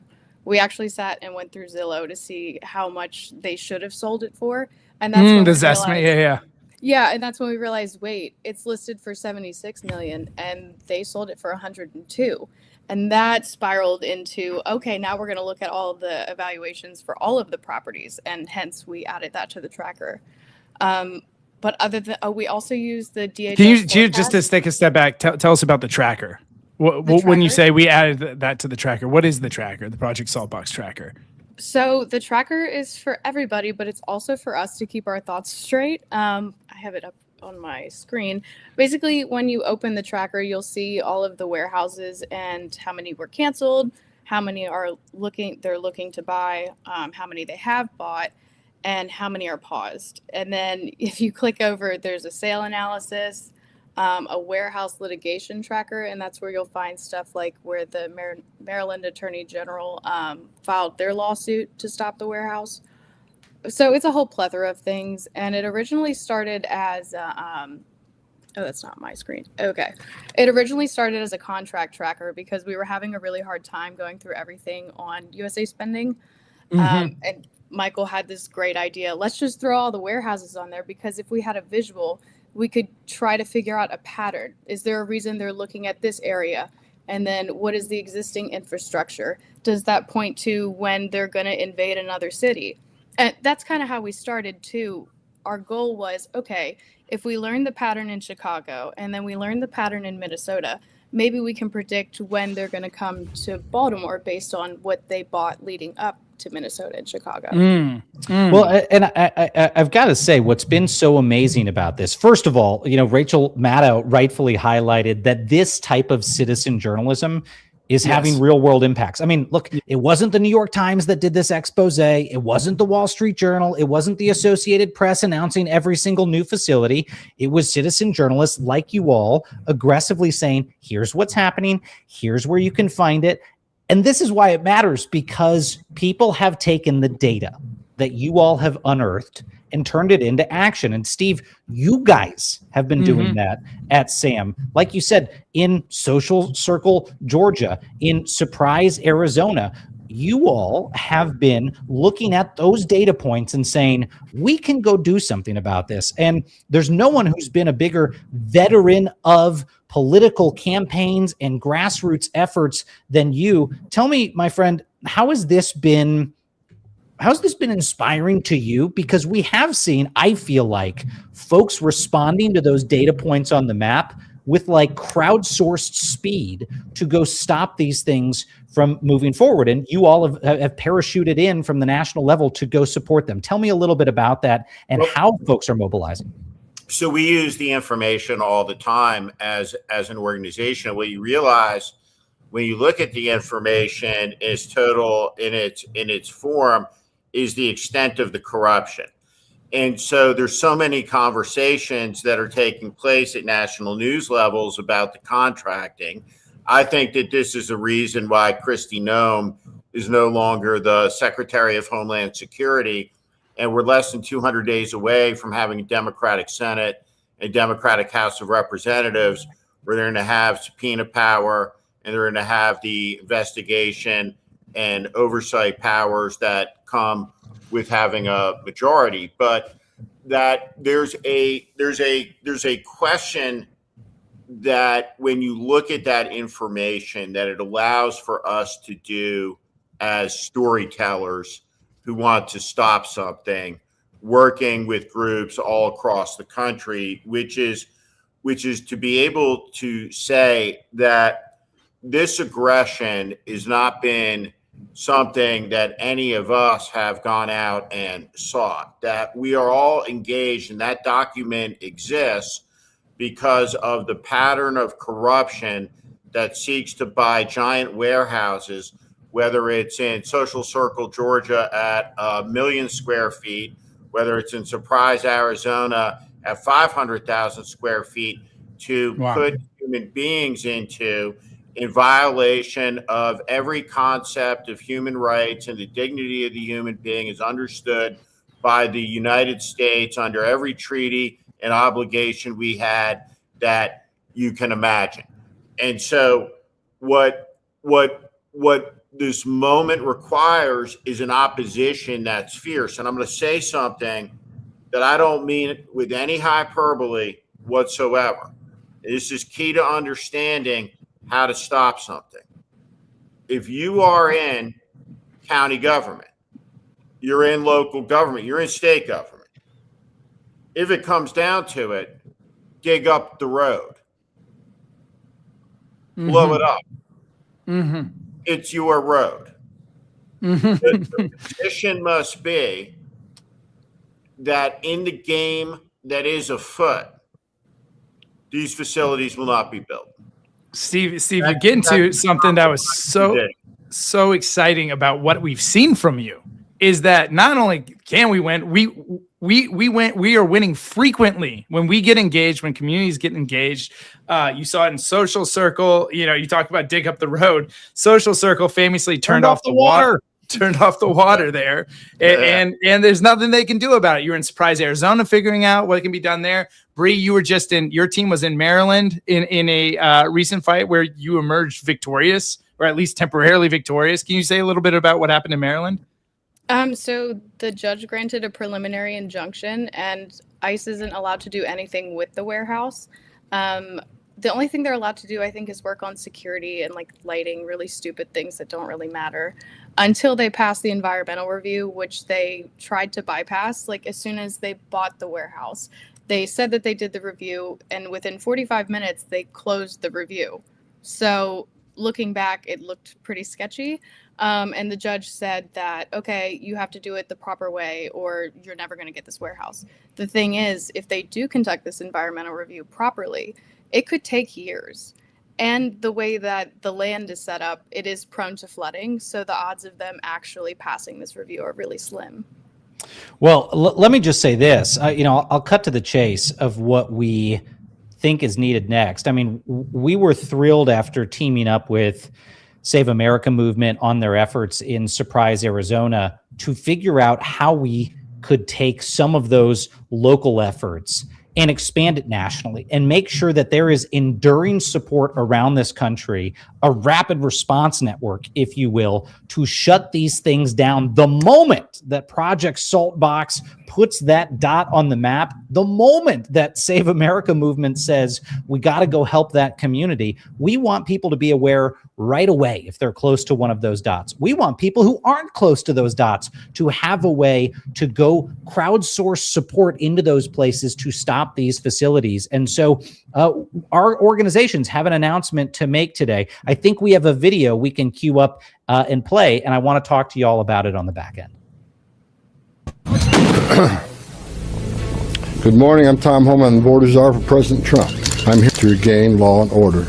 we actually sat and went through Zillow to see how much they should have sold it for. And that's when the estimate, yeah. Yeah, and that's when we realized, wait, it's listed for 76 million and they sold it for 102. And that spiraled into, okay, now we're going to look at all of the evaluations for all of the properties, and hence we added that to the tracker. But other than, we also use the DHS. Can you just to take a step back, tell us about the tracker? When you say we added that to the tracker, what is the tracker, the Project Saltbox tracker? So the tracker is for everybody, but it's also for us to keep our thoughts straight. I have it up on my screen. Basically, when you open the tracker, you'll see all of the warehouses and how many were canceled, how many are looking to buy, how many they have bought, and how many are paused. And then if you click over, there's a sale analysis, a warehouse litigation tracker, and that's where you'll find stuff like where the Maryland Attorney General filed their lawsuit to stop the warehouse. So it's a whole plethora of things, and it originally started as oh, that's not my screen. Okay. It originally started as a contract tracker because we were having a really hard time going through everything on USA Spending. And Michael had this great idea. Let's just throw all the warehouses on there, because if we had a visual, we could try to figure out a pattern. Is there a reason they're looking at this area? And then what is the existing infrastructure? Does that point to when they're going to invade another city? And that's kind of how we started too. Our goal was, okay, if we learn the pattern in Chicago and then we learn the pattern in Minnesota, maybe we can predict when they're going to come to Baltimore based on what they bought leading up to Minnesota and Chicago. Well, and I've got to say, what's been so amazing about this, first of all, Rachel Maddow rightfully highlighted that this type of citizen journalism is having real world impacts. I mean, look, it wasn't the New York Times that did this expose. It wasn't the Wall Street Journal. It wasn't the Associated Press announcing every single new facility. It was citizen journalists like you all aggressively saying, here's what's happening. Here's where you can find it. And this is why it matters, because people have taken the data that you all have unearthed and turned it into action. And Steve, you guys have been doing that at SAM. Like you said, in Social Circle, Georgia, in Surprise, Arizona, you all have been looking at those data points and saying, we can go do something about this. And there's no one who's been a bigger veteran of political campaigns and grassroots efforts than you. Tell me, my friend, how's this been inspiring to you? Because we have seen, I feel like, folks responding to those data points on the map with like crowdsourced speed to go stop these things from moving forward. And you all have parachuted in from the national level to go support them. Tell me a little bit about that and how folks are mobilizing. So we use the information all the time as an organization. What you realize when you look at the information is total in its form is the extent of the corruption. And so there's so many conversations that are taking place at national news levels about the contracting. I think that this is a reason why Kristi Noem is no longer the Secretary of Homeland Security. And we're less than 200 days away from having a Democratic Senate, a Democratic House of Representatives, where they're going to have subpoena power and they're going to have the investigation and oversight powers that come with having a majority. But that there's a question that when you look at that information that it allows for us to do as storytellers who want to stop something, working with groups all across the country, which is to be able to say that this aggression has not been something that any of us have gone out and sought, that we are all engaged, and that document exists because of the pattern of corruption that seeks to buy giant warehouses, whether it's in Social Circle, Georgia at 1 million square feet, whether it's in Surprise, Arizona at 500,000 square feet, to put human beings into in violation of every concept of human rights, and the dignity of the human being is understood by the United States under every treaty and obligation we had that you can imagine. And so what this moment requires is an opposition that's fierce. And I'm going to say something that I don't mean with any hyperbole whatsoever. This is key to understanding how to stop something. If you are in county government, you're in local government, you're in state government, if it comes down to it, dig up the road, blow it up. It's your road. The position must be that in the game that is afoot, these facilities will not be built. Steve, you're getting to something that was so exciting about what we've seen from you, is that not only can we win, we are winning frequently when we get engaged, when communities get engaged. You saw it in Social Circle. You talked about dig up the road. Social Circle famously turned off the water. Turned off the water there, and there's nothing they can do about it. You were in Surprise, Arizona, figuring out what can be done there. Bree, you were just your team was in Maryland in a recent fight where you emerged victorious, or at least temporarily victorious. Can you say a little bit about what happened in Maryland? So the judge granted a preliminary injunction, and ICE isn't allowed to do anything with the warehouse. The only thing they're allowed to do, I think, is work on security and like lighting, really stupid things that don't really matter, until they pass the environmental review, which they tried to bypass. Like as soon as they bought the warehouse, they said that they did the review, and within 45 minutes they closed the review. So looking back, it looked pretty sketchy. And the judge said that, okay, you have to do it the proper way or you're never going to get this warehouse. The thing is, if they do conduct this environmental review properly, it could take years. And the way that the land is set up, it is prone to flooding. So the odds of them actually passing this review are really slim. Well, let me just say this. I'll cut to the chase of what we think is needed next. I mean, we were thrilled after teaming up with Save America movement on their efforts in Surprise, Arizona, to figure out how we could take some of those local efforts and expand it nationally and make sure that there is enduring support around this country, a rapid response network, if you will, to shut these things down the moment that Project Saltbox puts that dot on the map, the moment that Save America movement says, we got to go help that community. We want people to be aware right away if they're close to one of those dots. We want people who aren't close to those dots to have a way to go crowdsource support into those places to stop these facilities. And so our organizations have an announcement to make today. I think we have a video we can queue up and play, and I want to talk to you all about it on the back end. Good morning, I'm Tom Homan, the Border Czar for President Trump. I'm here to regain law and order.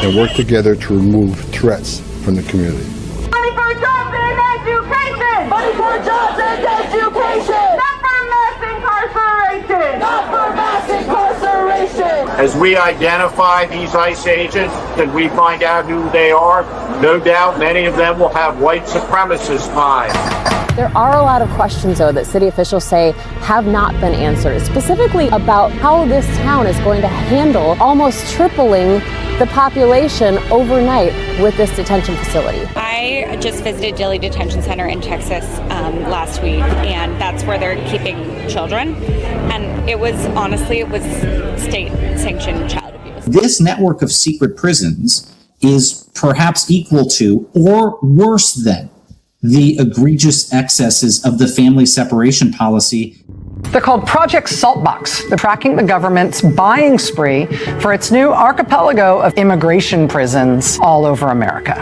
And work together to remove threats from the community. Money for jobs and education! Money for jobs and education! Not for mass incarceration! Not for mass incarceration! As we identify these ICE agents and we find out who they are, no doubt many of them will have white supremacist ties. There are a lot of questions, though, that city officials say have not been answered, specifically about how this town is going to handle almost tripling the population overnight with this detention facility. I just visited Dilley Detention Center in Texas last week, and that's where they're keeping children. And it was state-sanctioned child abuse. This network of secret prisons is perhaps equal to or worse than the egregious excesses of the family separation policy. They're called Project Saltbox. They're tracking the government's buying spree for its new archipelago of immigration prisons all over America.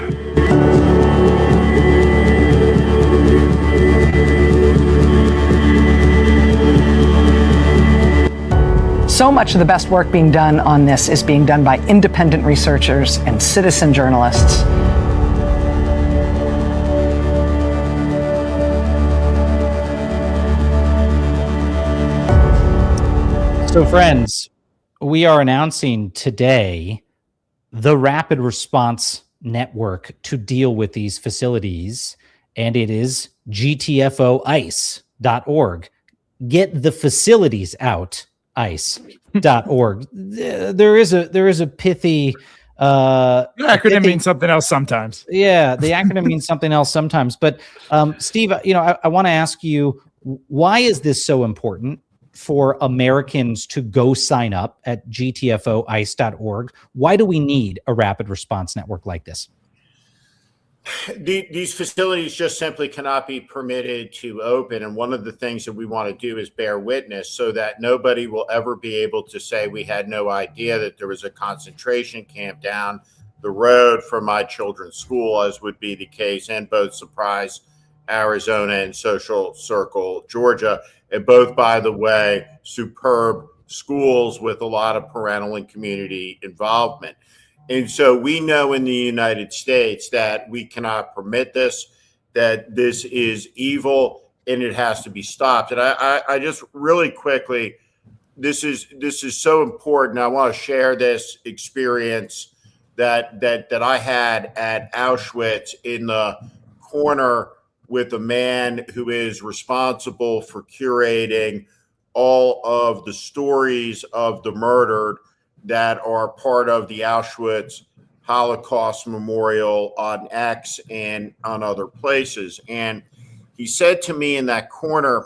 So much of the best work being done on this is being done by independent researchers and citizen journalists. So friends, we are announcing today the Rapid Response Network to deal with these facilities, and it is GTFOICE.org. Get the facilities out, ICE.org. There is a pithy the acronym means something else sometimes. Yeah, the acronym means something else sometimes. But Steve, I want to ask you, why is this so important for Americans to go sign up at gtfoice.org? Why do we need a rapid response network like this? These facilities just simply cannot be permitted to open. And one of the things that we want to do is bear witness so that nobody will ever be able to say we had no idea that there was a concentration camp down the road from my children's school, as would be the case in both Surprise, Arizona, and Social Circle, Georgia. And both, by the way, superb schools with a lot of parental and community involvement. And so we know in the United States that we cannot permit this, that this is evil and it has to be stopped. And I just really quickly, this is so important. I want to share this experience that I had at Auschwitz in the corner with a man who is responsible for curating all of the stories of the murdered that are part of the Auschwitz Holocaust Memorial on X and on other places. And he said to me in that corner,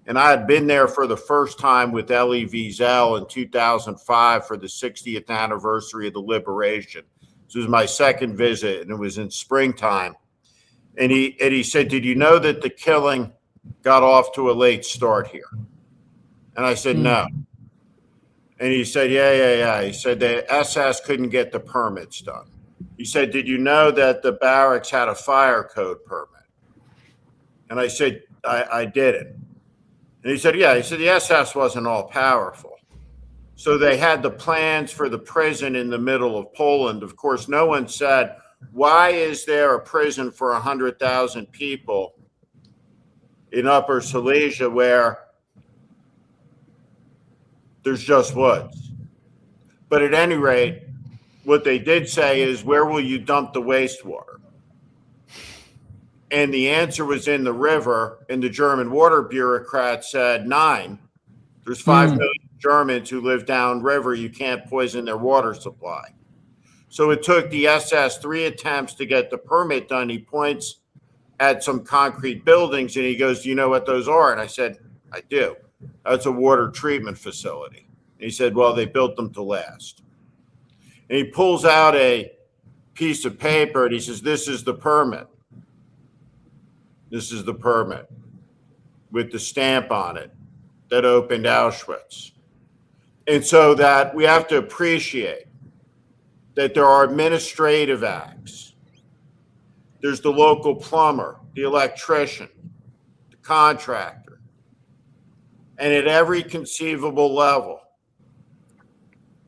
and I had been there for the first time with Elie Wiesel in 2005 for the 60th anniversary of the liberation. This was my second visit, and it was in springtime. And he said, did you know that the killing got off to a late start here? And I said, no. And he said, yeah. He said the SS couldn't get the permits done. He said, did you know that the barracks had a fire code permit? And I said, I didn't. And he said, yeah. He said, the SS wasn't all powerful. So they had the plans for the prison in the middle of Poland. Of course, no one said, why is there a prison for 100,000 people in Upper Silesia where there's just woods? But at any rate, what they did say is, where will you dump the wastewater? And the answer was in the river, and the German water bureaucrat said 9. There's 5 million Germans who live downriver. You can't poison their water supply. So it took the SS 3 attempts to get the permit done. He points at some concrete buildings and he goes, do you know what those are? And I said, I do. That's a water treatment facility. And he said, well, they built them to last. And he pulls out a piece of paper and he says, this is the permit. This is the permit with the stamp on it that opened Auschwitz. And so that we have to appreciate that there are administrative acts. There's the local plumber, the electrician, the contractor. And at every conceivable level,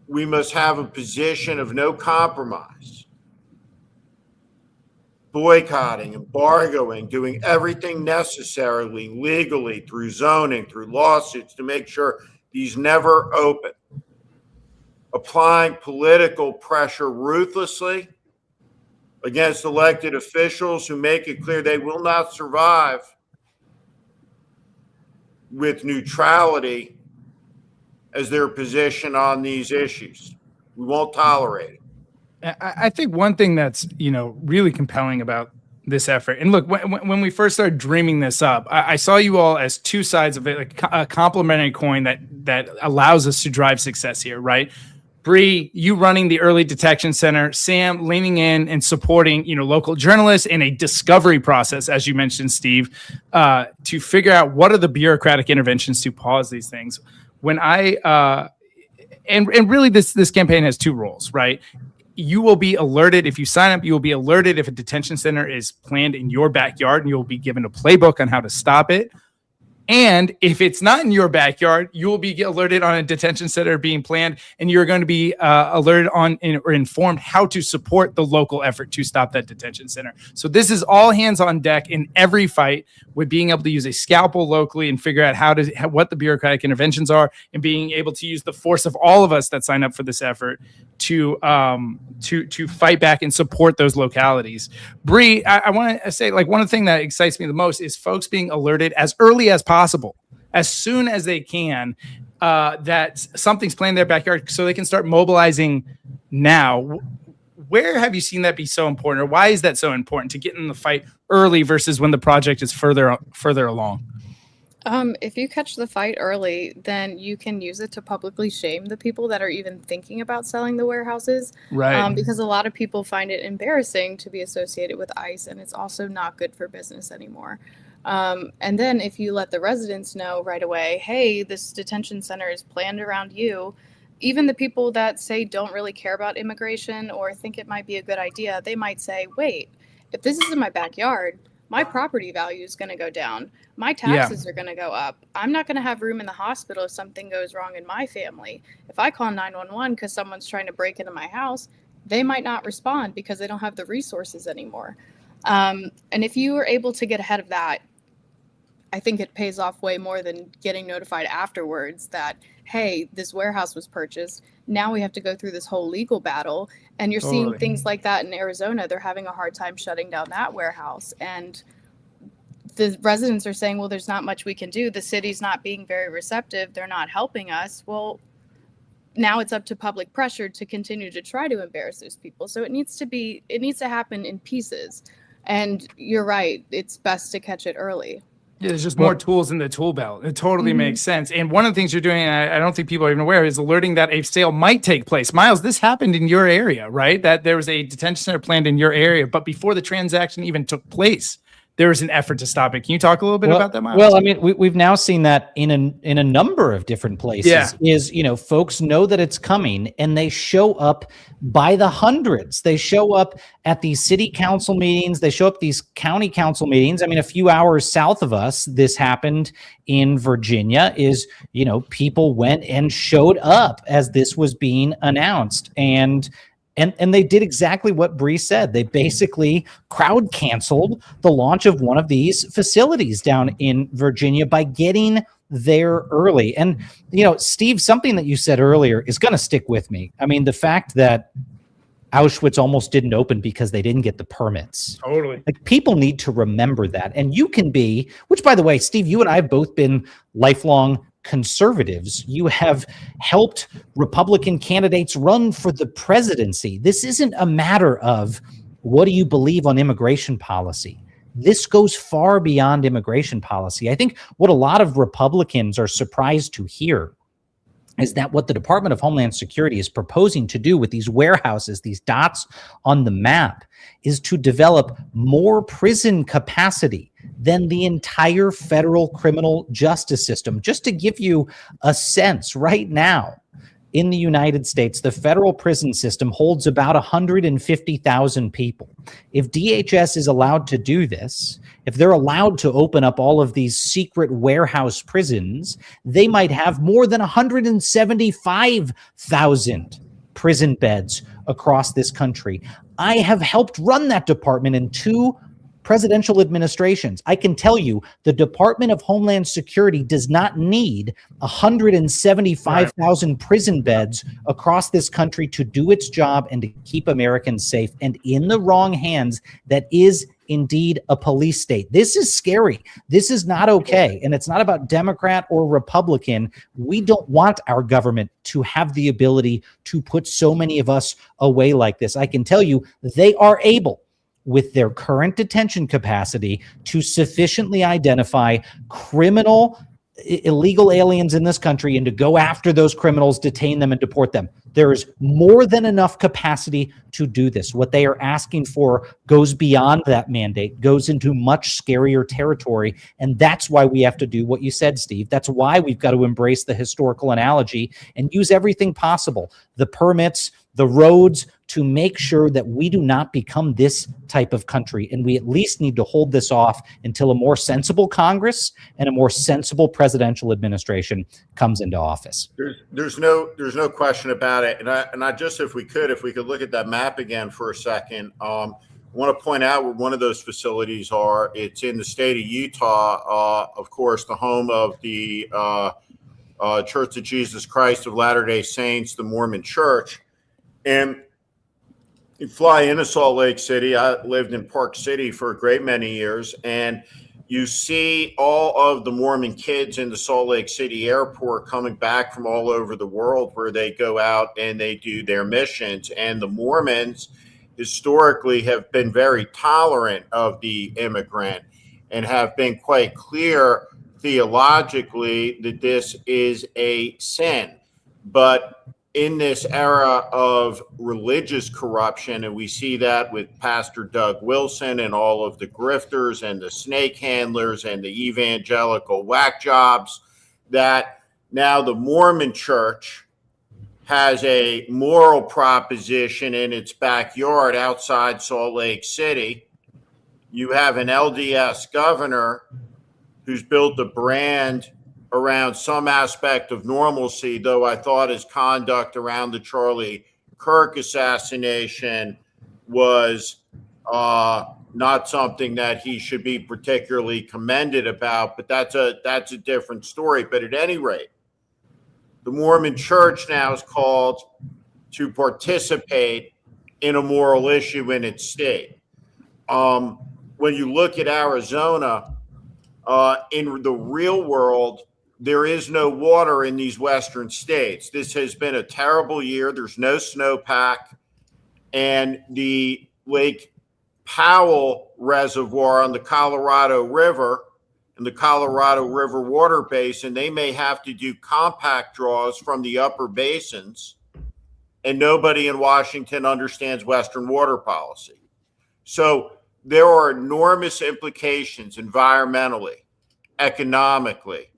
we must have a position of no compromise, boycotting, embargoing, doing everything necessarily legally through zoning, through lawsuits to make sure these never open, applying political pressure ruthlessly against elected officials who make it clear they will not survive with neutrality as their position on these issues. We won't tolerate it. I think one thing that's, really compelling about this effort, and look, when we first started dreaming this up, I saw you all as two sides of it, like a complementary coin that allows us to drive success here, right? Bree, you running the early detection center, Sam leaning in and supporting, local journalists in a discovery process, as you mentioned, Steve, to figure out what are the bureaucratic interventions to pause these things. When and really this campaign has two roles, right? You will be alerted if you sign up. You will be alerted if a detention center is planned in your backyard, and you will be given a playbook on how to stop it. And if it's not in your backyard, you will be alerted on a detention center being planned, and you're going to be alerted or informed how to support the local effort to stop that detention center. So this is all hands on deck in every fight, with being able to use a scalpel locally and figure out what the bureaucratic interventions are, and being able to use the force of all of us that sign up for this effort to fight back and support those localities. Bree, I want to say, one of the things that excites me the most is folks being alerted as early as possible, as soon as they can, that something's planned in their backyard, so they can start mobilizing now. Where have you seen that be so important, or why is that so important to get in the fight early versus when the project is further along? If you catch the fight early, then you can use it to publicly shame the people that are even thinking about selling the warehouses. Right. Because a lot of people find it embarrassing to be associated with ICE, and it's also not good for business anymore. And then if you let the residents know right away, hey, this detention center is planned around you, even the people that say don't really care about immigration or think it might be a good idea, they might say, wait, if this is in my backyard, my property value is going to go down. My taxes are going to go up. I'm not going to have room in the hospital if something goes wrong in my family. If I call 911 because someone's trying to break into my house, they might not respond because they don't have the resources anymore. And if you are able to get ahead of that, I think it pays off way more than getting notified afterwards that, hey, this warehouse was purchased. Now we have to go through this whole legal battle. And you're seeing things like that in Arizona. They're having a hard time shutting down that warehouse. And the residents are saying, well, there's not much we can do. The city's not being very receptive. They're not helping us. Well, now it's up to public pressure to continue to try to embarrass those people. So it needs to happen in pieces. And you're right. It's best to catch it early. Yeah, there's just more tools in the tool belt. It totally makes sense. And one of the things you're doing, and I don't think people are even aware, is alerting that a sale might take place. Miles, this happened in your area, right? That there was a detention center planned in your area, but before the transaction even took place, there was an effort to stop it. Can you talk a little bit about that, Miles? Well, I mean, we've now seen that in a number of different places. Yeah. Is, folks know that it's coming and they show up by the hundreds. They show up at these city council meetings. They show up at these county council meetings. I mean, a few hours south of us, this happened in Virginia. Is, people went and showed up as this was being announced, and they did exactly what Bree said. They basically crowd canceled the launch of one of these facilities down in Virginia by getting there early. And, Steve, something that you said earlier is going to stick with me. I mean, the fact that Auschwitz almost didn't open because they didn't get the permits. Totally. Like, people need to remember that. And you can be, which, by the way, Steve, you and I have both been lifelong conservatives. You have helped Republican candidates run for the presidency. This isn't a matter of what do you believe on immigration policy. This goes far beyond immigration policy. I think what a lot of Republicans are surprised to hear is that what the Department of Homeland Security is proposing to do with these warehouses, these dots on the map, is to develop more prison capacity than the entire federal criminal justice system. Just to give you a sense, right now in the United States, the federal prison system holds about 150,000 people. If DHS is allowed to do this, if they're allowed to open up all of these secret warehouse prisons, they might have more than 175,000 prison beds across this country. I have helped run that department in 2 presidential administrations. I can tell you the Department of Homeland Security does not need 175,000 prison beds across this country to do its job and to keep Americans safe. And in the wrong hands, that is indeed a police state. This is scary. This is not okay. And it's not about Democrat or Republican. We don't want our government to have the ability to put so many of us away like this. I can tell you they are able, with their current detention capacity, to sufficiently identify illegal aliens in this country and to go after those criminals, detain them, and deport them. There is more than enough capacity to do this. What they are asking for goes beyond that mandate, goes into much scarier territory. And that's why we have to do what you said, Steve. That's why we've got to embrace the historical analogy and use everything possible, the permits, the roads, to make sure that we do not become this type of country. And we at least need to hold this off until a more sensible Congress and a more sensible presidential administration comes into office. There's no question about it. And I just, if we could look at that map again for a second, I want to point out where one of those facilities are. It's in the state of Utah, of course, the home of the Church of Jesus Christ of Latter-day Saints, the Mormon Church. And you fly into Salt Lake City. I lived in Park City for a great many years, and you see all of the Mormon kids in the Salt Lake City airport coming back from all over the world, where they go out and they do their missions. And the Mormons historically have been very tolerant of the immigrant and have been quite clear theologically that this is a sin. But in this era of religious corruption, and we see that with Pastor Doug Wilson and all of the grifters and the snake handlers and the evangelical whack jobs, that now the Mormon Church has a moral proposition in its backyard outside Salt Lake City. You have an LDS governor who's built a brand around some aspect of normalcy, though I thought his conduct around the Charlie Kirk assassination was not something that he should be particularly commended about, but that's a different story. But at any rate, the Mormon Church now is called to participate in a moral issue in its state. When you look at Arizona, in the real world, there is no water in these western states. This has been a terrible year. There's no snowpack. And the Lake Powell Reservoir on the Colorado River and the Colorado River water basin, they may have to do compact draws from the upper basins. And nobody in Washington understands Western water policy. So there are enormous implications environmentally, economically,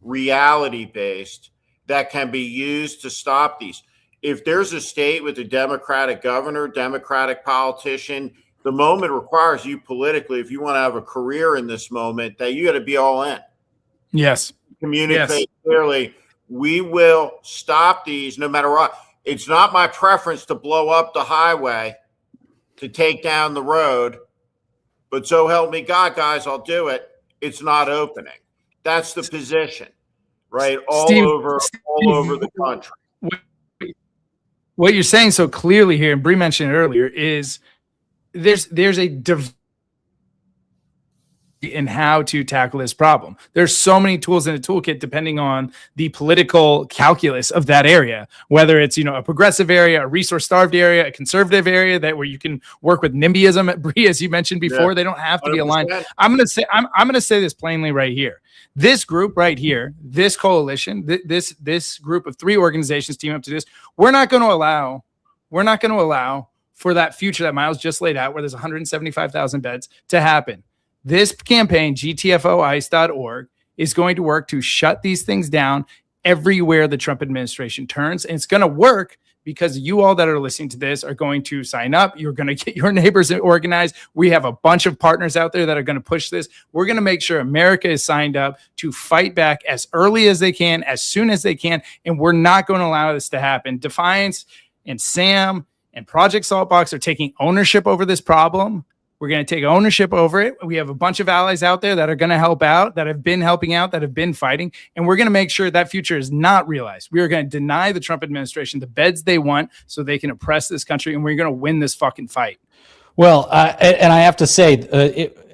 reality-based that can be used to stop these. If there's a state with a Democratic governor, Democratic politician, the moment requires you politically, if you want to have a career in this moment, that you got to be all in. Yes. Communicate clearly. We will stop these no matter what. It's not my preference to blow up the highway, to take down the road, but so help me God, guys, I'll do it. It's not opening. That's the position, right? All over the country. What you're saying so clearly here, and Bree mentioned it earlier, is there's a in how to tackle this problem. There's so many tools in the toolkit depending on the political calculus of that area, whether it's, a progressive area, a resource starved area, a conservative area where you can work with NIMBYism at Bree, as you mentioned before. They don't have to be aligned. I'm going to say this plainly right here. This group right here, this coalition, this group of 3 organizations team up to this, we're not going to allow for that future that Miles just laid out, where there's 175,000 beds, to happen. This campaign, GTFOice.org, is going to work to shut these things down everywhere the Trump administration turns. And it's going to work because you all that are listening to this are going to sign up. You're going to get your neighbors organized. We have a bunch of partners out there that are going to push this. We're going to make sure America is signed up to fight back as early as they can, as soon as they can. And we're not going to allow this to happen. Defiance and SAM and Project Saltbox are taking ownership over this problem. We're going to take ownership over it. We have a bunch of allies out there that are going to help out, that have been helping out, that have been fighting. And we're going to make sure that future is not realized. We are going to deny the Trump administration the beds they want so they can oppress this country. And we're going to win this fucking fight. Well, and I have to say,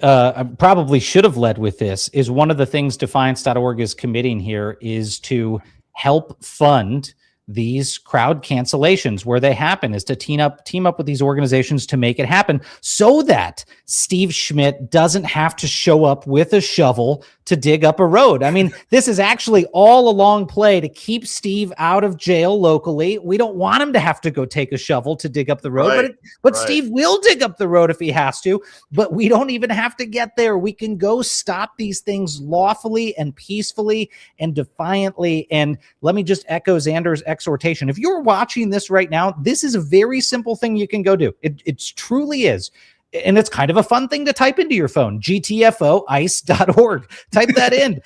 I probably should have led with this, is one of the things Defiance.org is committing here is to help fund these crowd cancellations where they happen, is to team up with these organizations to make it happen so that Steve Schmidt doesn't have to show up with a shovel to dig up a road. I mean, this is actually all a long play to keep Steve out of jail locally. We don't want him to have to go take a shovel to dig up the road, but Steve will dig up the road if he has to, but we don't even have to get there. We can go stop these things lawfully and peacefully and defiantly. And let me just echo Xander's exhortation. If you're watching this right now, this is a very simple thing you can go do. It truly is. And it's kind of a fun thing to type into your phone, GTFOice.org. Type that in.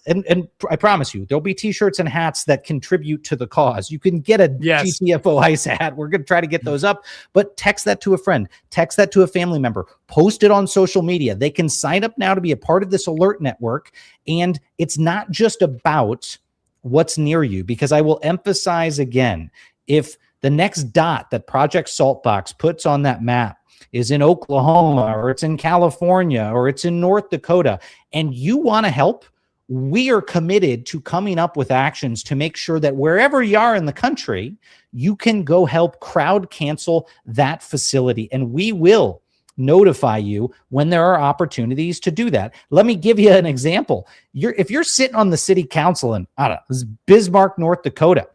And I promise you, there'll be t-shirts and hats that contribute to the cause. You can get a GTFO Ice hat. We're going to try to get those up, but text that to a friend, text that to a family member, post it on social media. They can sign up now to be a part of this alert network. And it's not just about what's near you, because I will emphasize again, if the next dot that Project Saltbox puts on that map is in Oklahoma, or it's in California, or it's in North Dakota, and you want to help, we are committed to coming up with actions to make sure that wherever you are in the country, you can go help crowd cancel that facility. And we will notify you when there are opportunities to do that. Let me give you an example. If you're sitting on the city council in, I don't know, this is Bismarck, North Dakota,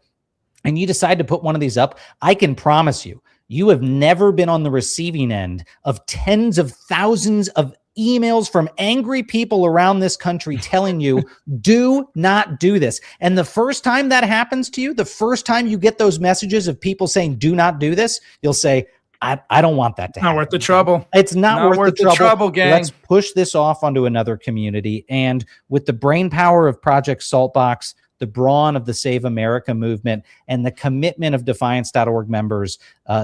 and you decide to put one of these up, I can promise you, you have never been on the receiving end of tens of thousands of emails from angry people around this country telling you, do not do this. And the first time that happens to you, the first time you get those messages of people saying, do not do this, you'll say, I don't want that to happen. Not worth the trouble. It's not worth the trouble, gang. Let's push this off onto another community. And with the brain power of Project Saltbox, the brawn of the Save America movement, and the commitment of Defiance.org members,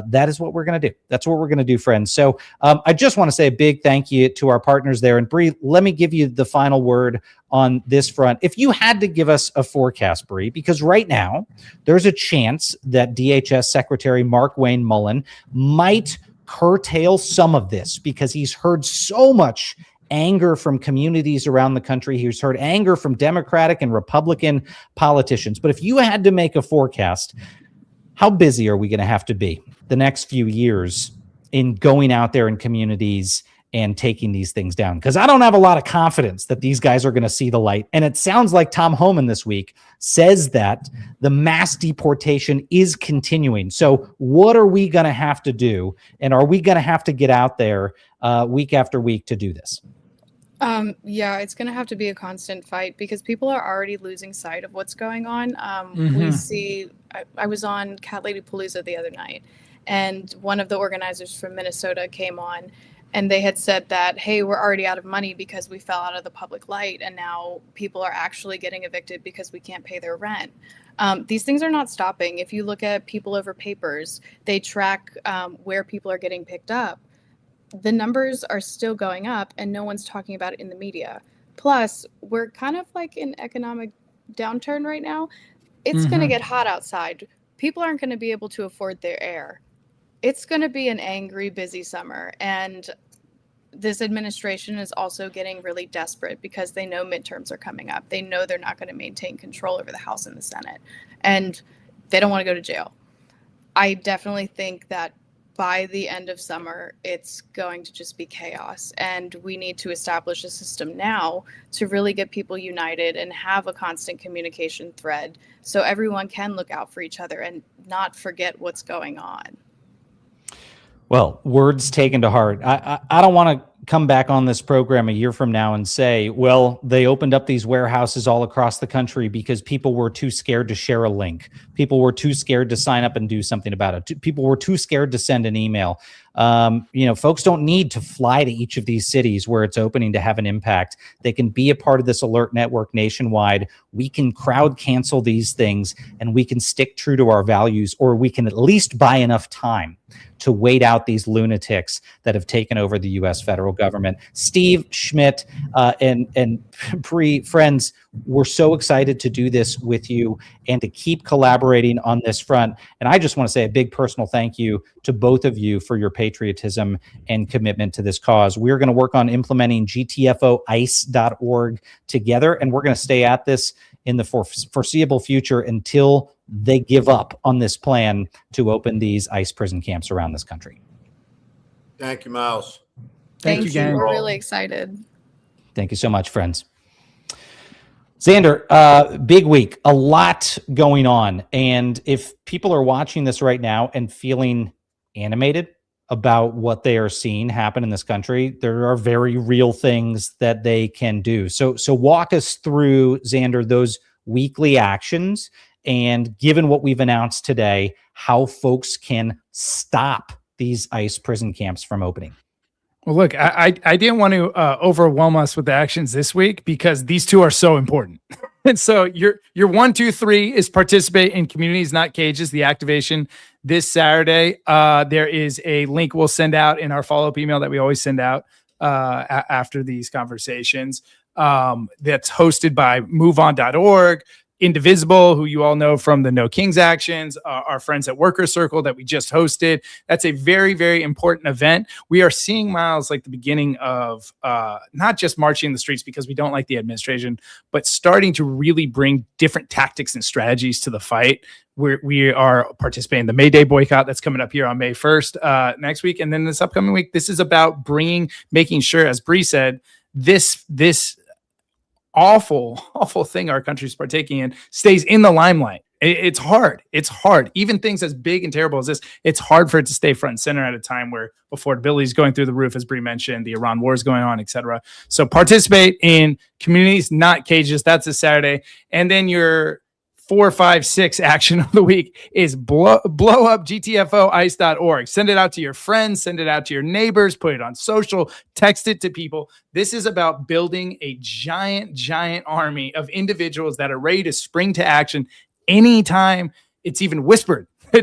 that is what we're going to do. That's what we're going to do, friends. So I just want to say a big thank you to our partners there. And Bree, let me give you the final word on this front. If you had to give us a forecast, Bree, because right now there's a chance that DHS Secretary Mark Wayne Mullen might curtail some of this because he's heard so much anger from communities around the country. He's heard anger from Democratic and Republican politicians. But if you had to make a forecast, how busy are we going to have to be the next few years in going out there in communities and taking these things down. Because I don't have a lot of confidence that these guys are going to see the light. And it sounds like Tom Homan this week says that the mass deportation is continuing. So what are we going to have to do? And are we going to have to get out there week after week to do this? Yeah, it's going to have to be a constant fight because people are already losing sight of what's going on. Mm-hmm. We see, I was on Cat Lady Palooza the other night, and one of the organizers from Minnesota came on, and they had said that, hey, we're already out of money because we fell out of the public light, and now people are actually getting evicted because we can't pay their rent. These things are not stopping. If you look at People Over Papers, they track where people are getting picked up. The numbers are still going up and no one's talking about it in the media. Plus, we're kind of like in economic downturn right now. It's going to get hot outside. People aren't going to be able to afford their air. It's going to be an angry, busy summer. And this administration is also getting really desperate because they know midterms are coming up. They know they're not going to maintain control over the House and the Senate. And they don't want to go to jail. I definitely think that by the end of summer, it's going to just be chaos. And we need to establish a system now to really get people united and have a constant communication thread so everyone can look out for each other and not forget what's going on. Well, words taken to heart. I don't want to come back on this program a year from now and say, well, they opened up these warehouses all across the country because people were too scared to share a link. People were too scared to sign up and do something about it. People were too scared to send an email. Folks don't need to fly to each of these cities where it's opening to have an impact. They can be a part of this alert network nationwide. We can crowd cancel these things and we can stick true to our values, or we can at least buy enough time to wait out these lunatics that have taken over the U.S. federal government. Steve Schmidt and Pri, friends, we're so excited to do this with you and to keep collaborating on this front. And I just want to say a big personal thank you to both of you for your patriotism and commitment to this cause. We're going to work on implementing GTFOice.org together, and we're going to stay at this in the foreseeable future until they give up on this plan to open these ICE prison camps around this country. Thank you, Miles. Thank you. gang. We're really excited. Thank you so much, friends. Xander, big week, a lot going on. And if people are watching this right now and feeling animated about what they are seeing happen in this country, there are very real things that they can do. So walk us through, Xander, those weekly actions, and given what we've announced today, how folks can stop these ICE prison camps from opening. Well, look, I didn't want to overwhelm us with the actions this week because these two are so important. And so your 1, 2, 3 is participate in Communities Not Cages, the activation this Saturday. There is a link we'll send out in our follow-up email that we always send out after these conversations. That's hosted by MoveOn.org. Indivisible, who you all know from the No Kings actions, our friends at Worker Circle that we just hosted. That's a very, very important event. We are seeing, Miles, like the beginning of not just marching in the streets because we don't like the administration, but starting to really bring different tactics and strategies to the fight. We are participating in the May Day boycott that's coming up here on May 1st next week. And then this upcoming week, this is about making sure, as Bree said, this awful thing our country's partaking in stays in the limelight. It's hard. Even things as big and terrible as this, it's hard for it to stay front and center at a time where affordability is going through the roof, as Bree mentioned, the Iran war is going on, etc. So participate in Communities Not Cages. That's a Saturday. And then your 4, 5, 6 action of the week is blow up GTFOice.org. Send it out to your friends, send it out to your neighbors, put it on social, text it to people. This is about building a giant army of individuals that are ready to spring to action anytime it's even whispered a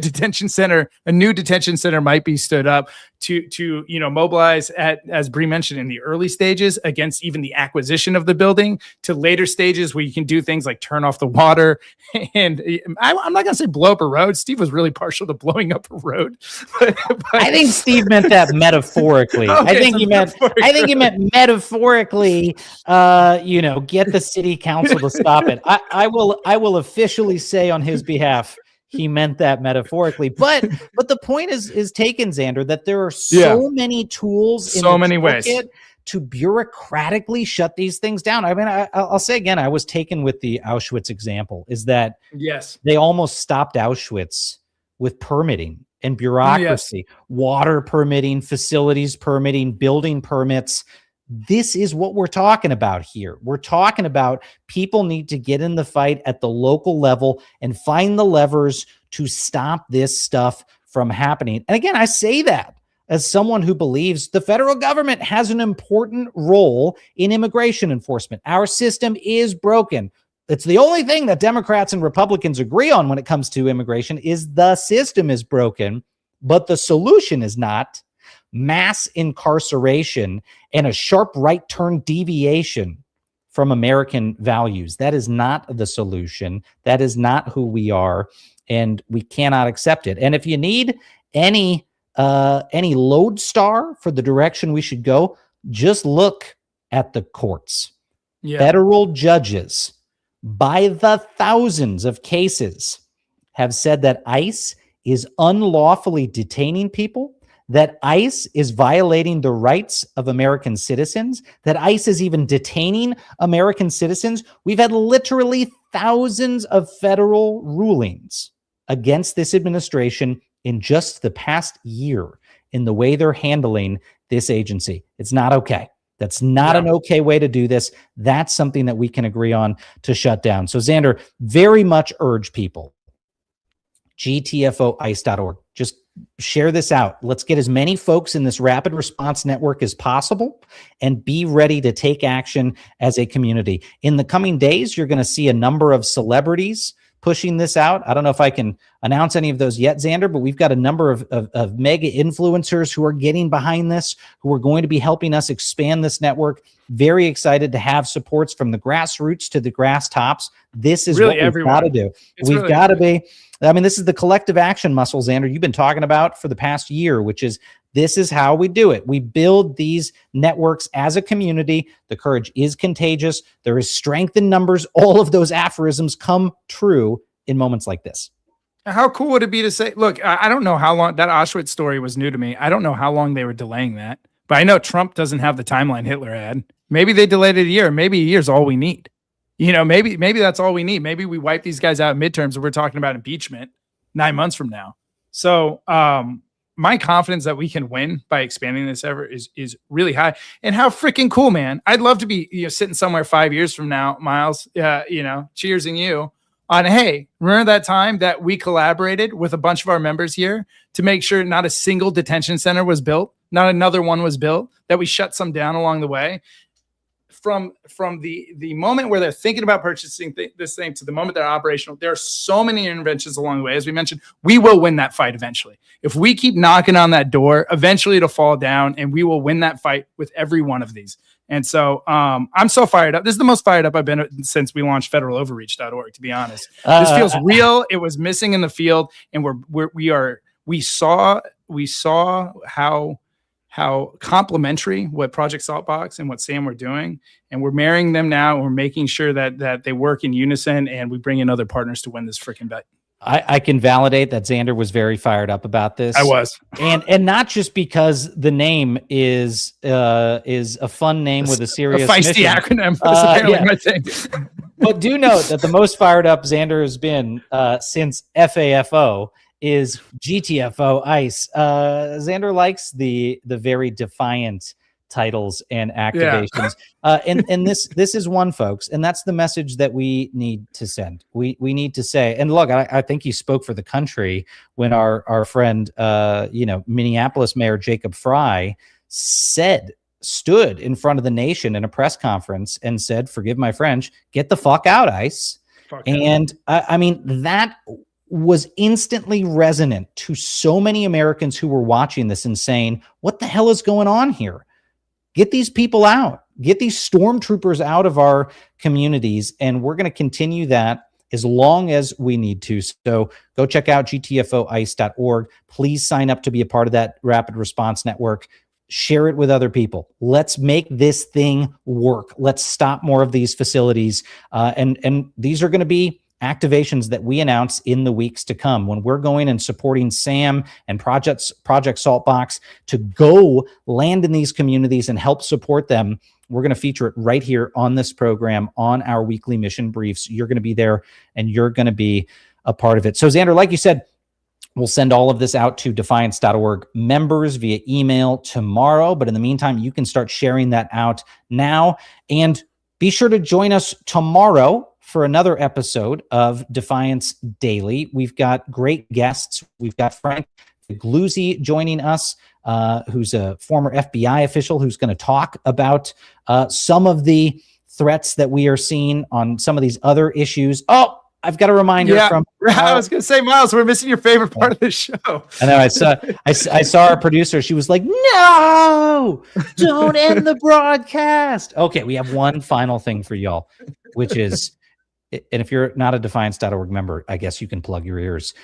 new detention center might be stood up to mobilize as Bree mentioned, in the early stages against even the acquisition of the building, to later stages where you can do things like turn off the water. And I'm not going to say blow up a road. Steve was really partial to blowing up a road. but I think Steve meant that metaphorically. Okay, I think he meant metaphorically, get the city council to stop it. I will officially say on his behalf, he meant that metaphorically. But the point is taken, Xander, that there are so many tools in the many ways to bureaucratically shut these things down. I mean, I'll say again, I was taken with the Auschwitz example, is that they almost stopped Auschwitz with permitting and bureaucracy, water permitting, facilities permitting, building permits. This is what we're talking about here. We're talking about people need to get in the fight at the local level and find the levers to stop this stuff from happening. And again, I say that as someone who believes the federal government has an important role in immigration enforcement. Our system is broken. It's the only thing that Democrats and Republicans agree on when it comes to immigration is the system is broken, but the solution is not mass incarceration and a sharp right turn deviation from American values. That is not the solution. That is not who we are, and we cannot accept it. And if you need any lodestar for the direction we should go, just look at the courts. Federal judges, by the thousands of cases, have said that ICE is unlawfully detaining people, that ICE is violating the rights of American citizens, that ICE is even detaining American citizens. We've had literally thousands of federal rulings against this administration in just the past year in the way they're handling this agency. It's not okay. That's not an okay way to do this. That's something that we can agree on to shut down. So, Xander, very much urge people, GTFOice.org. Just share this out. Let's get as many folks in this rapid response network as possible and be ready to take action as a community. In the coming days, you're going to see a number of celebrities pushing this out. I don't know if I can announce any of those yet, Xander, but we've got a number of mega influencers who are getting behind this, who are going to be helping us expand this network. Very excited to have supports from the grassroots to the grass tops. This is really what we've got to do. We've got to be, I mean, this is the collective action muscle, Xander, you've been talking about for the past year, which is this is how we do it. We build these networks as a community. The courage is contagious. There is strength in numbers. All of those aphorisms come true in moments like this. How cool would it be to say, look, I don't know how long that Auschwitz story was new to me. I don't know how long they were delaying that, but I know Trump doesn't have the timeline Hitler had. Maybe they delayed it a year. Maybe a year's all we need. You know, maybe that's all we need. Maybe we wipe these guys out in midterms and we're talking about impeachment 9 months from now. So, my confidence that we can win by expanding this ever is really high. And how freaking cool, man. I'd love to be sitting somewhere 5 years from now, Miles, cheersing you on, hey, remember that time that we collaborated with a bunch of our members here to make sure not a single detention center was built, not another one was built, that we shut some down along the way. From the moment where they're thinking about purchasing this thing to the moment they're operational, there are so many interventions along the way. As we mentioned, we will win that fight eventually. If we keep knocking on that door, eventually it'll fall down and we will win that fight with every one of these. And so I'm so fired up. This is the most fired up I've been since we launched federaloverreach.org, to be honest. This feels real. It was missing in the field. And we saw how complementary what Project Saltbox and what SAM were doing. And we're marrying them now. And we're making sure that they work in unison and we bring in other partners to win this freaking bet. I can validate that Xander was very fired up about this. I was. And not just because the name is a fun name with a serious feisty mission. acronym. That's apparently my thing. But do note that the most fired up Xander has been since FAFO is GTFO ICE. Xander likes the very defiant titles and activations. And this is one, folks, and that's the message that we need to send. We need to say, and look, I think he spoke for the country when our friend Minneapolis Mayor Jacob Fry stood in front of the nation in a press conference and said, forgive my French, get the fuck out, ICE. I mean, that was instantly resonant to so many Americans who were watching this and saying, what the hell is going on here? Get these people out. Get these stormtroopers out of our communities. And we're going to continue that as long as we need to. So go check out gtfoice.org. Please sign up to be a part of that rapid response network. Share it with other people. Let's make this thing work. Let's stop more of these facilities. And these are going to be activations that we announce in the weeks to come, when we're going and supporting SAM and Project Saltbox to go land in these communities and help support them, we're going to feature it right here on this program, on our weekly mission briefs. You're going to be there and you're going to be a part of it. So Xander, like you said, we'll send all of this out to defiance.org members via email tomorrow. But in the meantime, you can start sharing that out now. And be sure to join us tomorrow for another episode of Defiance Daily. We've got great guests. We've got Frank Gluzzi joining us, who's a former FBI official who's going to talk about some of the threats that we are seeing on some of these other issues. Oh, I've got a reminder from. I was going to say, Miles, we're missing your favorite part of the show. I know. I saw our producer. She was like, "No, don't end the broadcast." Okay, we have one final thing for y'all, which is, and if you're not a Defiance.org member, I guess you can plug your ears.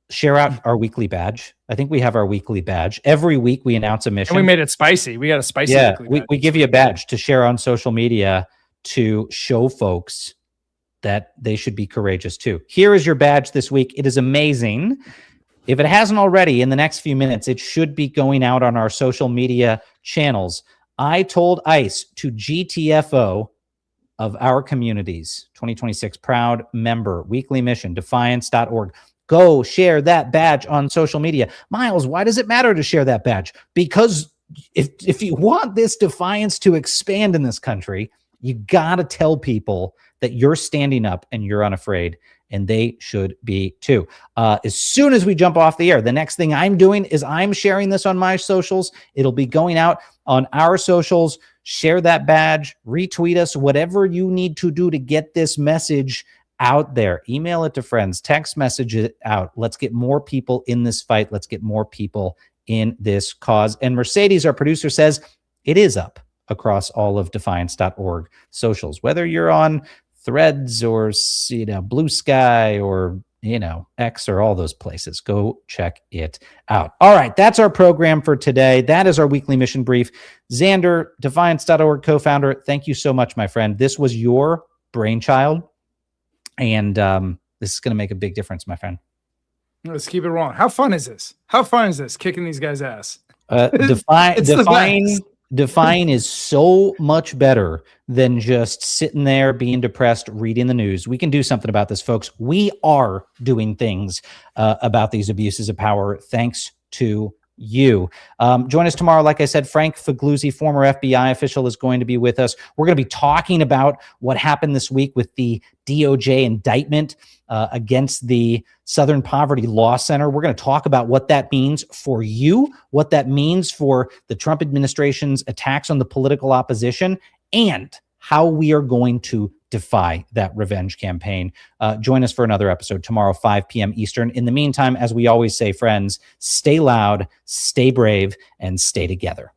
Share out our weekly badge. I think we have our weekly badge. Every week we announce a mission. And we made it spicy. We got a spicy. Yeah, we give you a badge to share on social media to show folks that they should be courageous too. Here is your badge this week. It is amazing. If it hasn't already, in the next few minutes, it should be going out on our social media channels. I told ICE to GTFO of our communities, 2026 proud member, weekly mission, defiance.org. Go share that badge on social media. Miles, why does it matter to share that badge? Because if you want this Defiance to expand in this country, you got to tell people that you're standing up and you're unafraid, and they should be too. As soon as we jump off the air, the next thing I'm doing is I'm sharing this on my socials. It'll be going out on our socials. Share that badge, retweet us, whatever you need to do to get this message out there. Email it to friends, text message it out. Let's get more people in this fight. Let's get more people in this cause. And Mercedes, our producer, says it is up across all of defiance.org socials, whether you're on Threads or Blue Sky or X or all those places. Go check it out. All right, that's our program for today. That is our weekly mission brief. Xander, Defiance.org co-founder, thank you so much, my friend. This was your brainchild, and this is going to make a big difference, my friend. Let's keep it rolling. How fun is this? How fun is this? Kicking these guys' ass. Define is so much better than just sitting there being depressed, reading the news. We can do something about this, folks. We are doing things about these abuses of power thanks to you. Join us tomorrow. Like I said, Frank Figluzzi, former FBI official, is going to be with us. We're going to be talking about what happened this week with the DOJ indictment against the Southern Poverty Law Center. We're going to talk about what that means for you, what that means for the Trump administration's attacks on the political opposition, and how we are going to defy that revenge campaign. Join us for another episode tomorrow, 5 p.m. Eastern. In the meantime, as we always say, friends, stay loud, stay brave, and stay together.